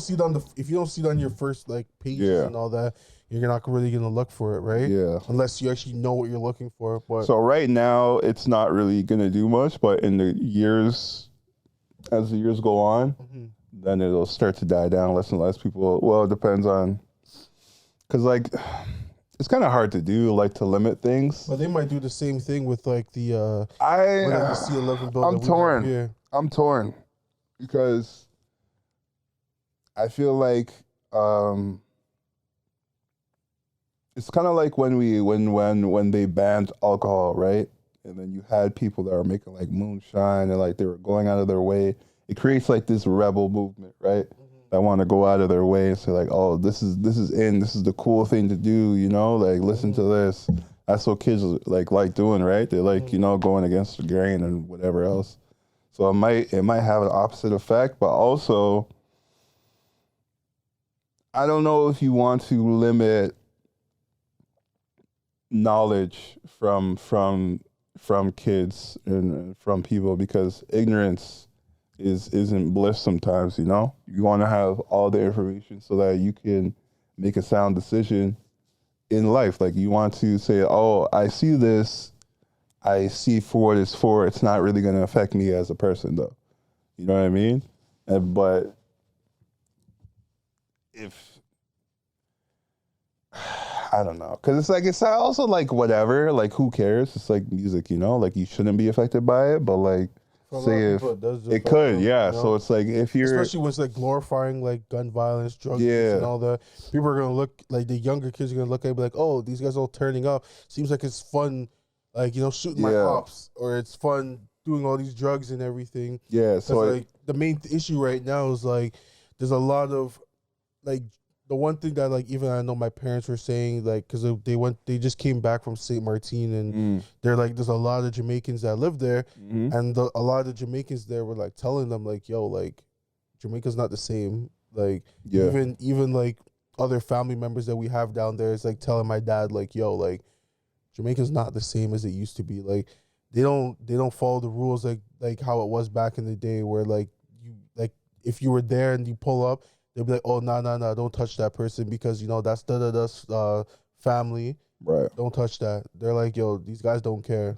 see it on your first like pages Yeah. and all that, you're not really gonna look for it, right? yeah. Unless you actually know what you're looking for. But So right now, it's not really gonna do much. But in the years, as the years go on, Mhm. then it'll start to die down. Less and less people. Well, it depends on, because like it's kind of hard to do, like to limit things. but they might do the same thing with like the the I C11 bill. I'm that we have torn. here. I'm torn because I feel like it's kind of like when they banned alcohol, right? And then you had people that were making like moonshine and like they were going out of their way. It creates like this rebel movement, right? That want to go out of their way and say like, oh, this is the cool thing to do, you know? Like listen to this. That's what kids like doing, right? They like, you know, going against the grain and whatever else. So it might have an opposite effect, but also I don't know if you want to limit knowledge from kids and from people, because ignorance isn't bliss sometimes, you know? You want to have all the information so that you can make a sound decision in life. Like you want to say, oh, I see this, I see for what it's for. It's not really going to affect me as a person though. You know what I mean? But if I don't know, because it's also like whatever, like who cares? It's like music, you know, like you shouldn't be affected by it, but like For a lot say of if people, it does it affect could, them, yeah. you know? So it's like if you're Especially when it's like glorifying like gun violence, drug use Yeah. and all that. People are gonna look like the younger kids are gonna look at it and be like, oh, these guys all turning up. Seems like it's fun, like, you know, shooting my Yeah. pops, or it's fun doing all these drugs and everything. yeah. So Like the main issue right now is like there's a lot of like the one thing that like even I know my parents were saying, like, because they just came back from St. Martin and they're like there's a lot of Jamaicans that live there, and a lot of the Jamaicans there were like telling them like, yo, like Jamaica's not the same. Like Yeah. even like other family members that we have down there is like telling my dad like, yo, like Jamaica's not the same as it used to be. Like they don't follow the rules like how it was back in the day, where like you like if you were there and you pull up, they'll be like, oh no, don't touch that person because you know that's da family. right. Don't touch that. They're like, yo, these guys don't care.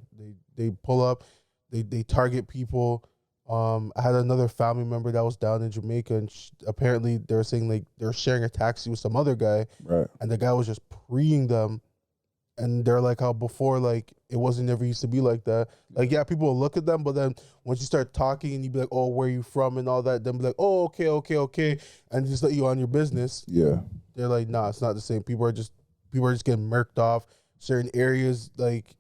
They pull up, they target people. I had another family member that was down in Jamaica, and apparently they were saying like they were sharing a taxi with some other guy, Right. and the guy was just preeing them. And they're like how before, like, it wasn't never used to be like that. Like, yeah, people will look at them, but then once you start talking and you be like, oh, where you from and all that, then be like, oh, okay. And just let you on your business. Yeah. They're like, nah, it's not the same. People are just getting murked off. Certain areas, like,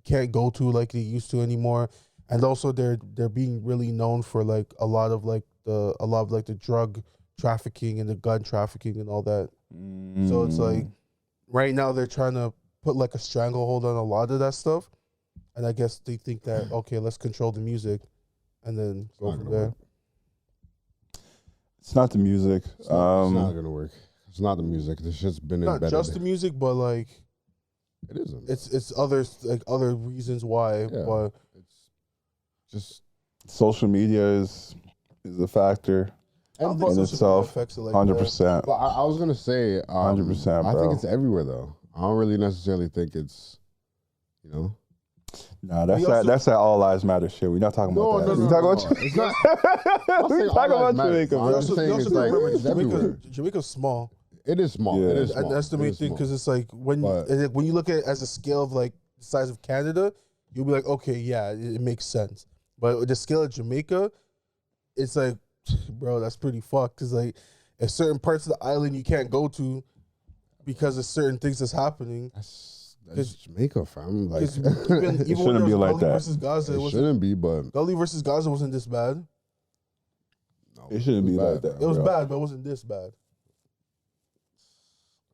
can't go to like they used to anymore. And also they're being really known for like a lot of the drug trafficking and the gun trafficking and all that. So it's like right now they're trying to put like a stranglehold on a lot of that stuff, and I guess they think that okay, let's control the music, and then go from there. It's not the music. It's not gonna work. It's not the music. This shit's been Not embedded. just the music, but like It isn't. it's other reasons why. Yeah. But It's just Social media is a factor I don't in think social media itself. affects it like 100%. Well, I was gonna say 100%, I bro. think it's everywhere though. I don't really necessarily think it's, you know. Nah, that's that all lives matter shit. We're not talking about that. No, We're talking about it's not. we're talking about Jamaica, bro. I'm just saying it's like it's everywhere. Jamaica's small. It is small. Yeah. It is small. And that's the main thing, because it's like when you look at it as a scale of like the size of Canada, you'll be like, okay, yeah, it makes sense. But with the scale of Jamaica, it's like, bro, that's pretty fucked. Because like, at certain parts of the island you can't go to because of certain things that's happening. That's Jamaica, fam. Like, even it shouldn't be like Gully that. Versus Gaza, it shouldn't be, but Gully versus Gaza wasn't this bad. No, It shouldn't be like that. It was bro. bad, but it wasn't this bad.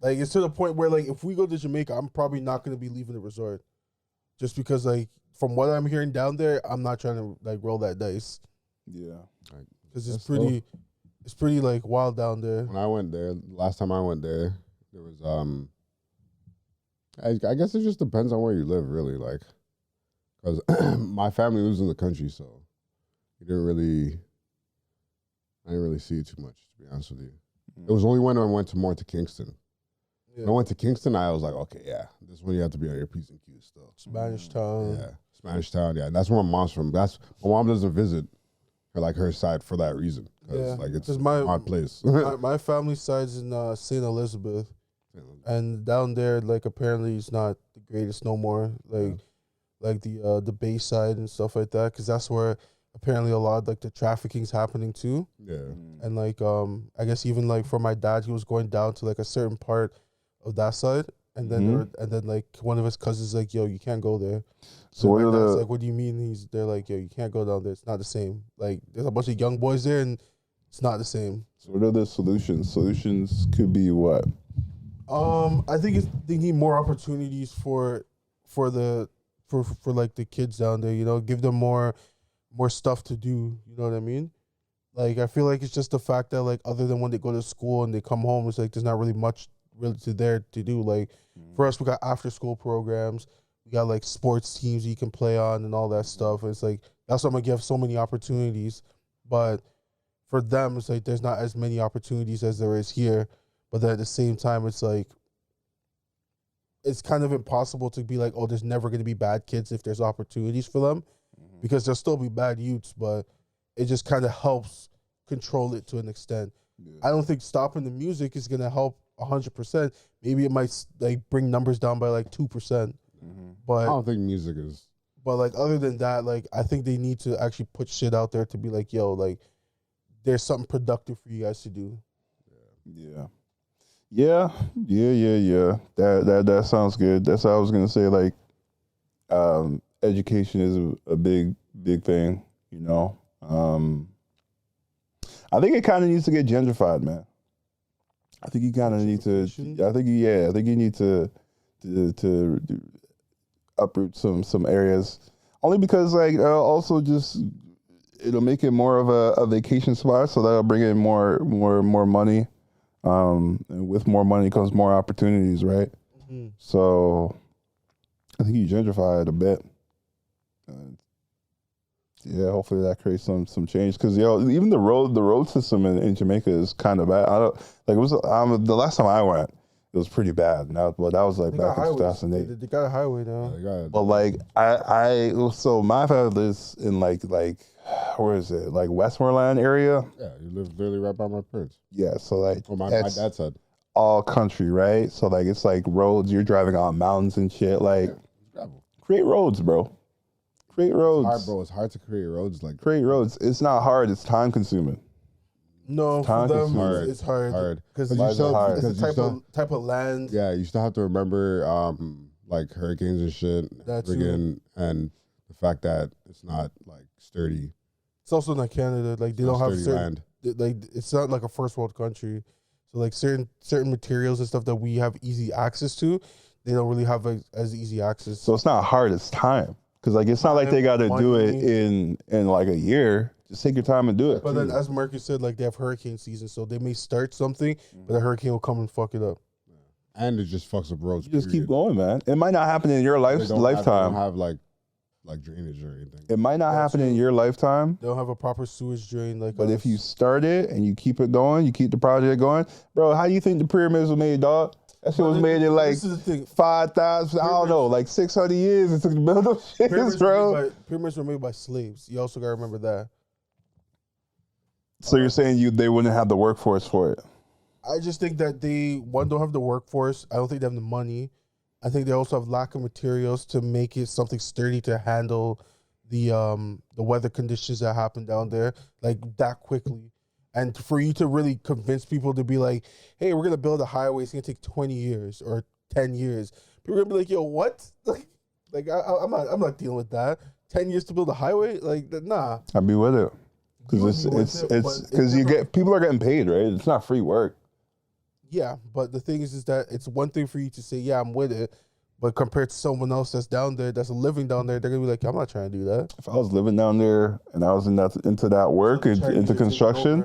Like, it's to the point where, like, if we go to Jamaica, I'm probably not going to be leaving the resort. Just because, like, from what I'm hearing down there, I'm not trying to, like, roll that dice. Yeah. Because it's pretty, like, wild down there. When I went there, last time I went there, there was, I guess it just depends on where you live, really. Like, because my family lives in the country, so I didn't really see it too much, to be honest with you. It was only when I went to Kingston. Yeah. When I went to Kingston, I was like, okay, yeah, this one you have to be on your P's and Q's still. Spanish Town. Yeah, Spanish Town, yeah. That's where my mom's from. My mom doesn't visit her side for that reason. Yeah, like it's my place. my family side's in St. Elizabeth. And down there, like, apparently it's not the greatest no more. Like the Bay side and stuff like that, because that's where apparently a lot of, like, the trafficking's happening too. Yeah. And like I guess even like for my dad, he was going down to like a certain part of that side, and then like one of his cousins like, yo, you can't go there. So what are the like, what do you mean? They're like, yo, you can't go down there. It's not the same. Like, there's a bunch of young boys there, and it's not the same. So what are the solutions? Solutions could be what? I think they need more opportunities for like the kids down there. You know, give them more stuff to do. You know what I mean? Like, I feel like it's just the fact that, like, other than when they go to school and they come home, it's like there's not really much really there to do. Like, for us, we got after school programs, we got like sports teams you can play on and all that stuff. It's like that's why I'm gonna give so many opportunities, but for them, it's like there's not as many opportunities as there is here. But then at the same time, it's like, it's kind of impossible to be like, oh, there's never going to be bad kids if there's opportunities for them, because there'll still be bad youths, but it just kind of helps control it to an extent. Yeah. I don't think stopping the music is going to help 100%. Maybe it might like bring numbers down by like 2%. But I don't think music is. But like, other than that, like, I think they need to actually put shit out there to be like, yo, like, there's something productive for you guys to do. Yeah. That sounds good. That's what I was gonna say. Like, education is a big thing. You know, I think it kind of needs to get gentrified, man. I think you kind of need to. I think you need to uproot some areas, only because like also just it'll make it more of a vacation spot, so that'll bring in more money. And with more money comes more opportunities, right? So I think you gentrify it a bit. Yeah, hopefully that creates some change. Because even the road system in Jamaica is kind of bad. I don't like it was the last time I went, it was pretty bad. Now, but that was like back in 2008. They got a highway now. But like so my family lives in like where is it? Like Westmoreland area. Yeah, you live literally right by my parents. Yeah, so like my dad said all country, right? So like it's like roads. You're driving on mountains and shit. Like create roads, bro. Create roads. It's hard, bro. It's hard to create roads. Like create roads. It's not hard. It's time consuming. No, for them it's hard. Because it's a type of land. Yeah, you still have to remember like hurricanes and shit. That too. And the fact that it's not like sturdy. It's also not Canada. Like they don't have certain land. Like it's not like a first world country. So like certain materials and stuff that we have easy access to, they don't really have as easy access. So it's not hard. It's time. Because like it's not like they got to do it in like a year. Just take your time and do it. But then, as Marcus said, like they have hurricane season, so they may start something, but the hurricane will come and fuck it up. And it just fucks up roads. You just keep going, man. It might not happen in your lifetime. They don't have like drainage or anything. It might not happen in your lifetime. They don't have a proper sewage drain. But if you start it and you keep it going, you keep the project going, bro. How do you think the pyramids were made, dog? That shit was made in like This is the thing. 5,000. I don't know, like 600 years it took to build those shits, bro. Pyramids were made by slaves. You also gotta remember that. So you're saying they wouldn't have the workforce for it? I just think that they don't have the workforce. I don't think they have the money. I think they also have lack of materials to make it something sturdy to handle the weather conditions that happen down there like that quickly. And for you to really convince people to be like, hey, we're gonna build a highway, it's gonna take 20 years or 10 years. People are gonna be like, yo, what? I'm not dealing with that. 10 years to build a highway? Like, nah. I'd be with it. Because it's people are getting paid, right? It's not free work. Yeah, but the thing is that it's one thing for you to say, yeah, I'm with it, but compared to someone else that's down there, that's living down there, they're gonna be like, I'm not trying to do that. If I was living down there and I was into that work, into construction,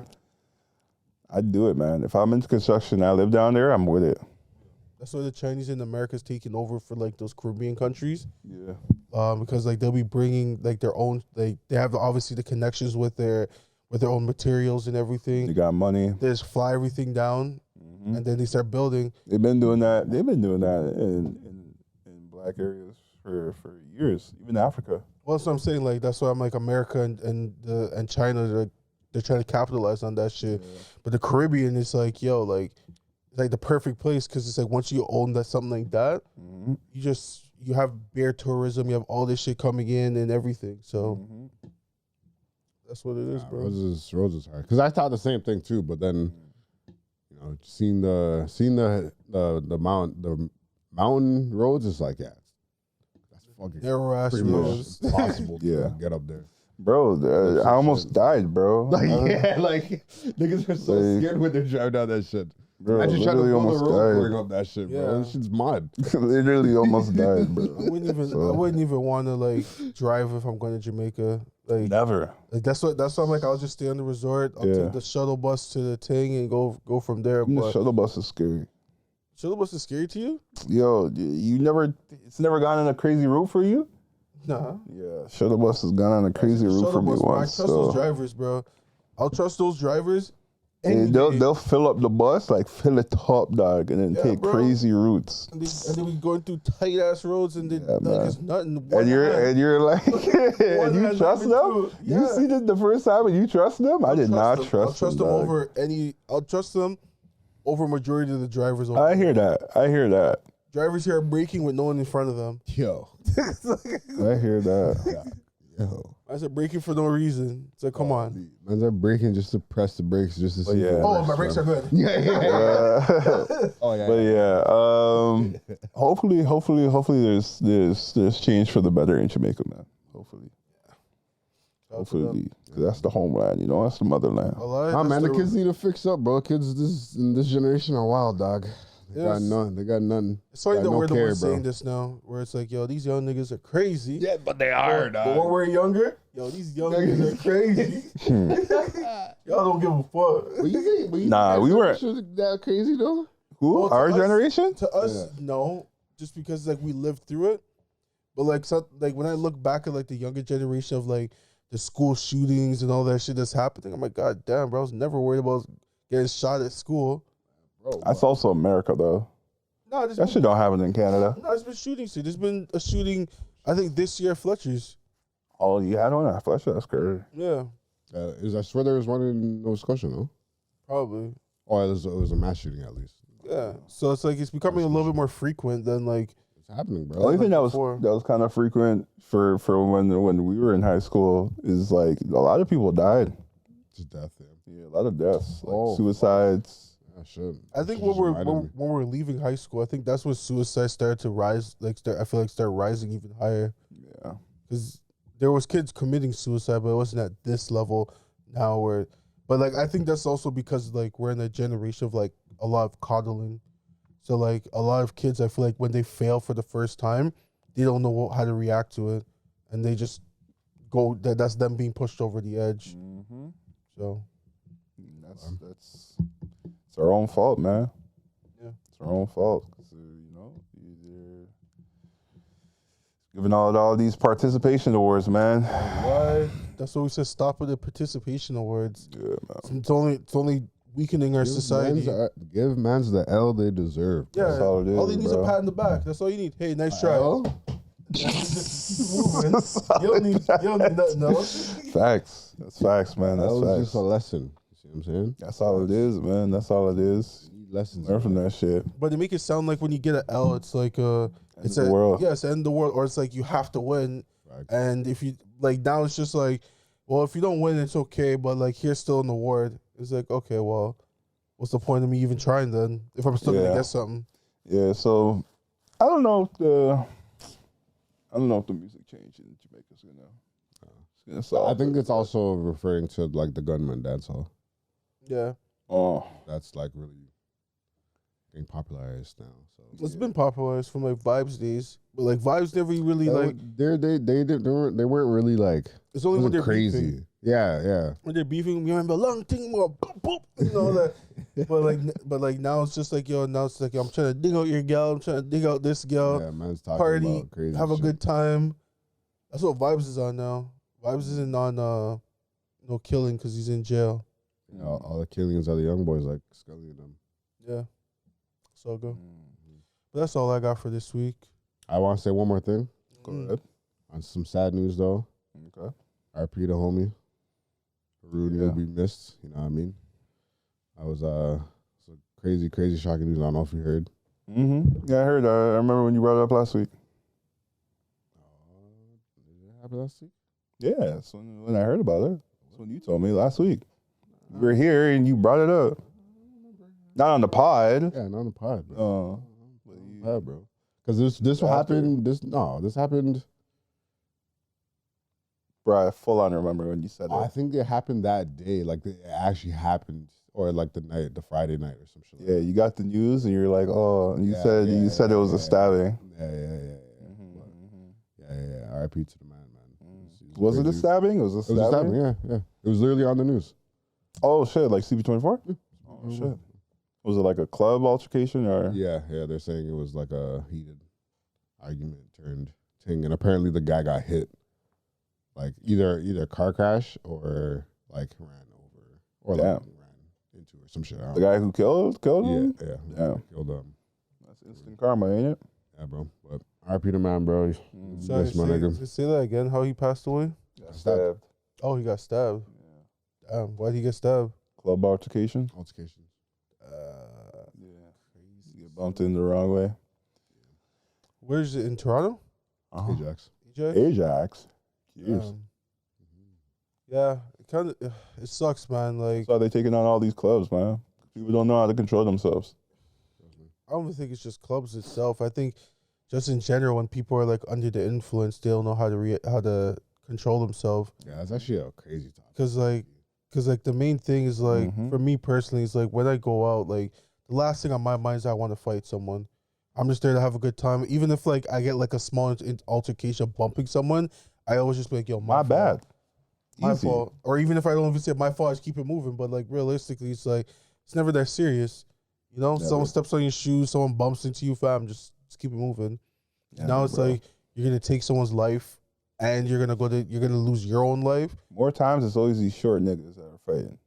I'd do it, man. If I'm into construction and I live down there, I'm with it. That's why the Chinese in America's taking over for like those Caribbean countries. Yeah. Because like they'll be bringing like their own, like they have obviously the connections with their own materials and everything. They got money. They just fly everything down, and then they start building. They've been doing that in black areas for years, even Africa. Well, that's what I'm saying. Like that's why I'm like America and China. They're trying to capitalize on that shit. Yeah. But the Caribbean is like, yo, like it's like the perfect place because it's like once you own that something like that, you have bear tourism, you have all this shit coming in and everything. So that's what it is, bro. Roads is hard because I thought the same thing too, but then you know, seeing the mountain roads is like, yeah, that's fucking narrow ass roads. Impossible to get up there. Bro, I almost died, bro. Like niggas are so scared when they're driving down that shit. Bro, I just tried to pull almost the road died. going up that shit, bro. That shit's mud. Literally almost died, bro. I wouldn't even want to like drive if I'm going to Jamaica. Like never. Like that's why I'm like I'll just stay on the resort. I'll take the shuttle bus to the thing and go from there. But the shuttle bus is scary. Shuttle bus is scary to you? Yo, it's never gone on a crazy route for you? Nah. Yeah, shuttle bus has gone on a crazy route for me once. I trust those drivers, bro. I'll trust those drivers. And they'll fill up the bus, like fill it top, dog, and then take crazy routes. And then we going through tight ass roads, and then it's nothing. And you're like, and you trust them? Yeah. You see the first time, and you trust them? I did not trust them. I'll trust them over any. I'll trust them over majority of the drivers. I hear that. Drivers here are braking with no one in front of them. Yo, I hear that. Yo. I said braking for no reason. So come on. Man, they're braking just to press the brakes, just to see. Oh, my brakes are good. Yeah. Oh yeah. But yeah, hopefully there's change for the better in Jamaica, man. Hopefully, because that's the homeland, you know, that's the motherland. Man, the kids need to fix up, bro. Kids in this generation are wild, dog. They got nothing. It's funny that we're the ones saying this now, where it's like, yo, these young niggas are crazy. Yeah, but they are, dog. But when we're younger, yo, these young niggas are crazy. Y'all don't give a fuck. Nah, we weren't that crazy though. Who? Well, our generation? To us, no. Just because like we lived through it. But like when I look back at like the younger generation of like the school shootings and all that shit that's happening, I'm like, God damn, bro, I was never worried about getting shot at school. Bro, that's also America, though. No, that shit don't happen in Canada. No, there's been shootings. There's been a shooting, I think, this year at Fletcher's. Oh, you had one at Fletcher? That's crazy. Yeah. I swear there was one in Nova Scotia, no? Probably. Oh, it was a mass shooting at least. Yeah. So it's like it's becoming a little bit more frequent than like. It's happening, bro. The only thing that was kind of frequent for when we were in high school is like a lot of people died. Just death, yeah. A lot of deaths, like suicides. I think when we're leaving high school, I think that's when suicide started to rise. I feel like start rising even higher. Yeah, because there was kids committing suicide, but it wasn't at this level now. But like I think that's also because like we're in a generation of like a lot of coddling. So like a lot of kids, I feel like when they fail for the first time, they don't know how to react to it, and they just go. That's them being pushed over the edge. Mm-hmm. So it's our own fault, man. Yeah, it's our own fault. You know, you're giving all these participation awards, man. Why? That's what we said. Stop with the participation awards. Yeah, man. It's only weakening our society. Give mans the L they deserve. Yeah, That's all it is, all he needs is a bro. pat in the back. That's all you need. Hey, nice try. You don't need nothing else. Facts. That's facts, man. That That's was facts. just a lesson. You see what I'm saying? That's all it is, man. That's all it is. Lessons. Learn from that shit. But they make it sound like when you get an L, it's like it's the world. Yeah, it's the end of the world, or it's like you have to win. Right. And if you like now, it's just like, well, if you don't win, it's okay. But like here's still an award. It's like, okay, well, what's the point of me even trying then if I'm still gonna get something? Yeah. So I don't know if the music change in Jamaica's gonna solve. I think it's also referring to like the gunman dancehall. Yeah. Oh, That's like really getting popularized now. So It's been popularized from like Vibes days, but like Vibes never really like. they weren't really like. It's only when they're crazy. beefing. Yeah. When they're beefing, you remember long thing, boop, boop, you know that. but like now it's just like now it's like I'm trying to dig out your gal, I'm trying to dig out this gal, Yeah, man's talking party, about crazy have a shit. good time. That's what Vibes is on now. Vibes isn't on no killing because he's in jail. You know, all the killings are the young boys like Scully and them. Yeah, so good. But that's all I got for this week. I want to say one more thing. go ahead. On some sad news though. Okay. RP the homie. Rudy Yeah. will be missed. You know what I mean? I was some crazy shocking news. I don't know if you heard. Yeah, I heard. I remember when you brought it up last week. Did it happen last week? Yeah, that's when I heard about it. That's when you told me last week. You were here and you brought it up. Not on the pod. Yeah, not on the pod, bro. Bro. Because this happened. This happened. Bro, I full on remember when you said I it. think it happened that day. Like it actually happened, or like the Friday night or some shit. Yeah, you got the news and you're like, oh, and you Yeah, said it was a stabbing. Yeah. R.I.P. to the man. Was it a stabbing? It was a stabbing. Yeah. It was literally on the news. Oh shit, like CB24? Oh shit. Was it like a club altercation or? Yeah. They're saying it was like a heated argument turned thing, and apparently the guy got hit, like either car crash or like ran over or like ran into or some shit. The guy who killed him? Yeah. Killed him. That's instant karma, ain't it? Yeah, bro. But RP the man, bro. Sorry, Yes, my nigga. say that again. How he passed away? Stabbed. Oh, he got stabbed. Damn, why'd he get stabbed? Club altercation. Altercation. You get bumped in the wrong way. Where's it in Toronto? Ajax. EJ? Ajax. Cheers. Yeah, it sucks, man. Like That's why they taking on all these clubs, man. People don't know how to control themselves. I don't think it's just clubs itself. I think just in general, when people are like under the influence, they don't know how to control themselves. Yeah, that's actually a crazy topic. Cause like the main thing is like for me personally, it's like when I go out, like the last thing on my mind is I want to fight someone. I'm just there to have a good time. Even if like I get like a small altercation bumping someone, I always just be like, yo, My bad. My Easy. fault. Or even if I don't even say my fault, I just keep it moving. But like realistically, it's like it's never that serious. You know, someone steps on your shoes, someone bumps into you, fam, just keep it moving. Yeah, now it's like you're gonna take someone's life and you're gonna lose your own life. More times it's always these short niggas that are fighting.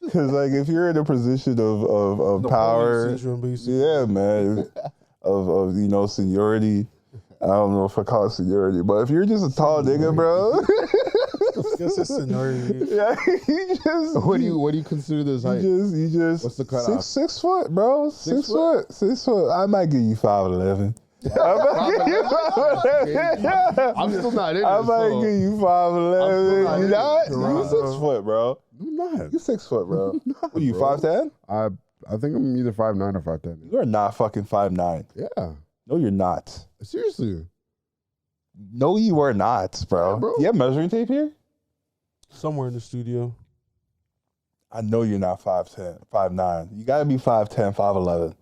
Because like if you're in a position of power, syndrome, basically. yeah, man, of seniority. I don't know if I call it seniority, but if you're just a tall nigga, bro. Guess it's seniority. Yeah, you just. What do you consider this height? You just. What's the cutoff? 6 foot, bro. 6 foot. 6 foot. I might give you 5'11". I'm still not in it. I might give you 5'11". You not? You 6 foot, bro. I'm not. You 6 foot, bro. What are you 5'10"? I think I'm either 5'9" or 5'10". You're not fucking 5'9". Yeah. No, you're not. Seriously. No, you are not, bro. Yeah, bro. You have measuring tape here? Somewhere in the studio. I know you're not 5'10", 5'9". You gotta be 5'10", 5'11".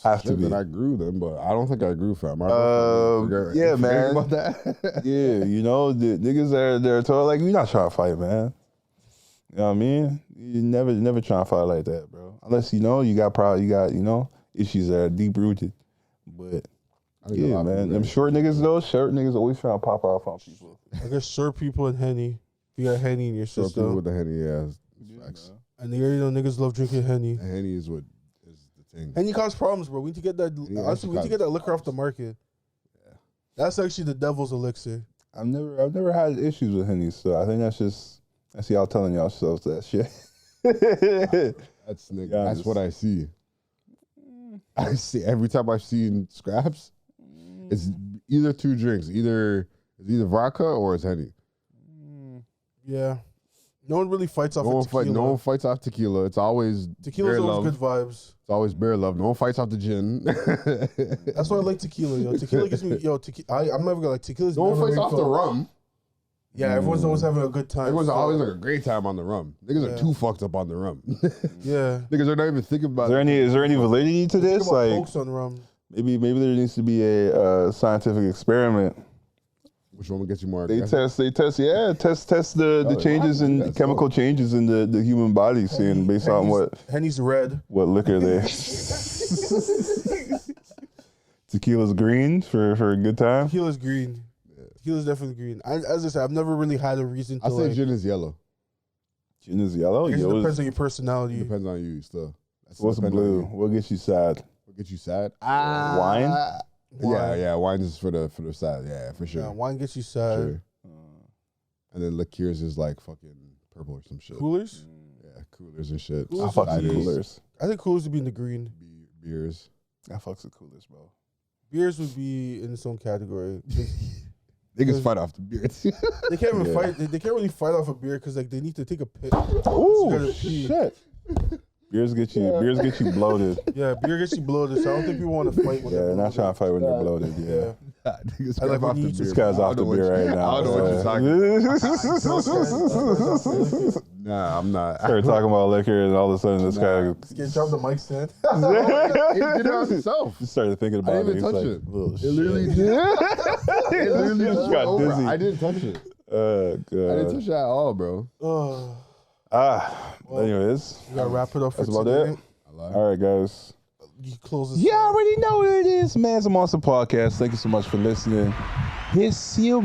Have to be. That I grew them, but I don't think I grew, fam. Yeah, man. About that? Yeah, the niggas they're told like, you're not trying to fight, man. You know what I mean? You never trying to fight like that, bro. Unless you got issues that are deep rooted. But yeah, man, them short niggas always trying to pop off on people. I guess short people and Henny. You got Henny in your Throw people system. with the Henny, yeah. Facts. And you already know niggas love drinking Henny. And Henny is what is the thing. Henny causes problems, bro. We need to get that. Honestly, we need to get that liquor off the market. Yeah. That's actually the devil's elixir. I've never had issues with Henny, so I think that's y'all telling yourselves that shit. That's nigga. That's what I see. I see every time I've seen scraps, it's either two drinks, it's either vodka or it's Henny. Yeah. No one really fights off tequila. No one fights off tequila. It's always tequila's always love. good vibes. It's always beer love. No one fights off the gin. That's why I like tequila, yo. Tequila gives me, I'm never gonna like tequila's. No one fights off the rum. Yeah, everyone's always having a good time. Everyone's always like a great time on the rum. Niggas are too fucked up on the rum. Yeah. Niggas are not even thinking about. Is there any validity to this? Like, pokes on rum. Maybe there needs to be a scientific experiment. Which one gets you more? They test the changes in chemical changes in the human body, seeing based on what Henny's red, what liquor they. Tequila's green for a good time. Tequila's green. Yeah. Tequila's definitely green. As I said, I've never really had a reason to. I say gin is yellow. Gin is yellow. It depends on your personality. It depends on you still. What's blue? What gets you sad? What gets you sad? Wine. Yeah, wine is for the sad, yeah, for sure. Yeah, wine gets you sad. Sure. And then liqueurs is like fucking purple or some shit. Coolers? Yeah, coolers and shit. I fuck with coolers. I think coolers would be in the green. Beers. I fucks with coolers, bro. Beers would be in its own category. Niggas fight off the beer. They can't even fight. They can't really fight off a beer because like they need to take a piss. Ooh, shit. Beers get you bloated. Yeah, beer gets you bloated. So I don't think people want to fight when they're not trying to fight when they're bloated. Yeah. Niggas I like off the beer. This guy's off the beer right now. I don't know what you're talking about. Nah, I'm not. Started talking about liquor and all of a sudden this guy just drop the mic stand. He did it on himself. He started thinking about it. I didn't even touch it. It literally just got over. dizzy. I didn't touch it. God. I didn't touch it at all, bro. Anyways, We gotta wrap it up for that's about today. it. All right, guys. You close this. You already know what it is, man. It's a Mossin podcast. Thank you so much for listening. Peace, you.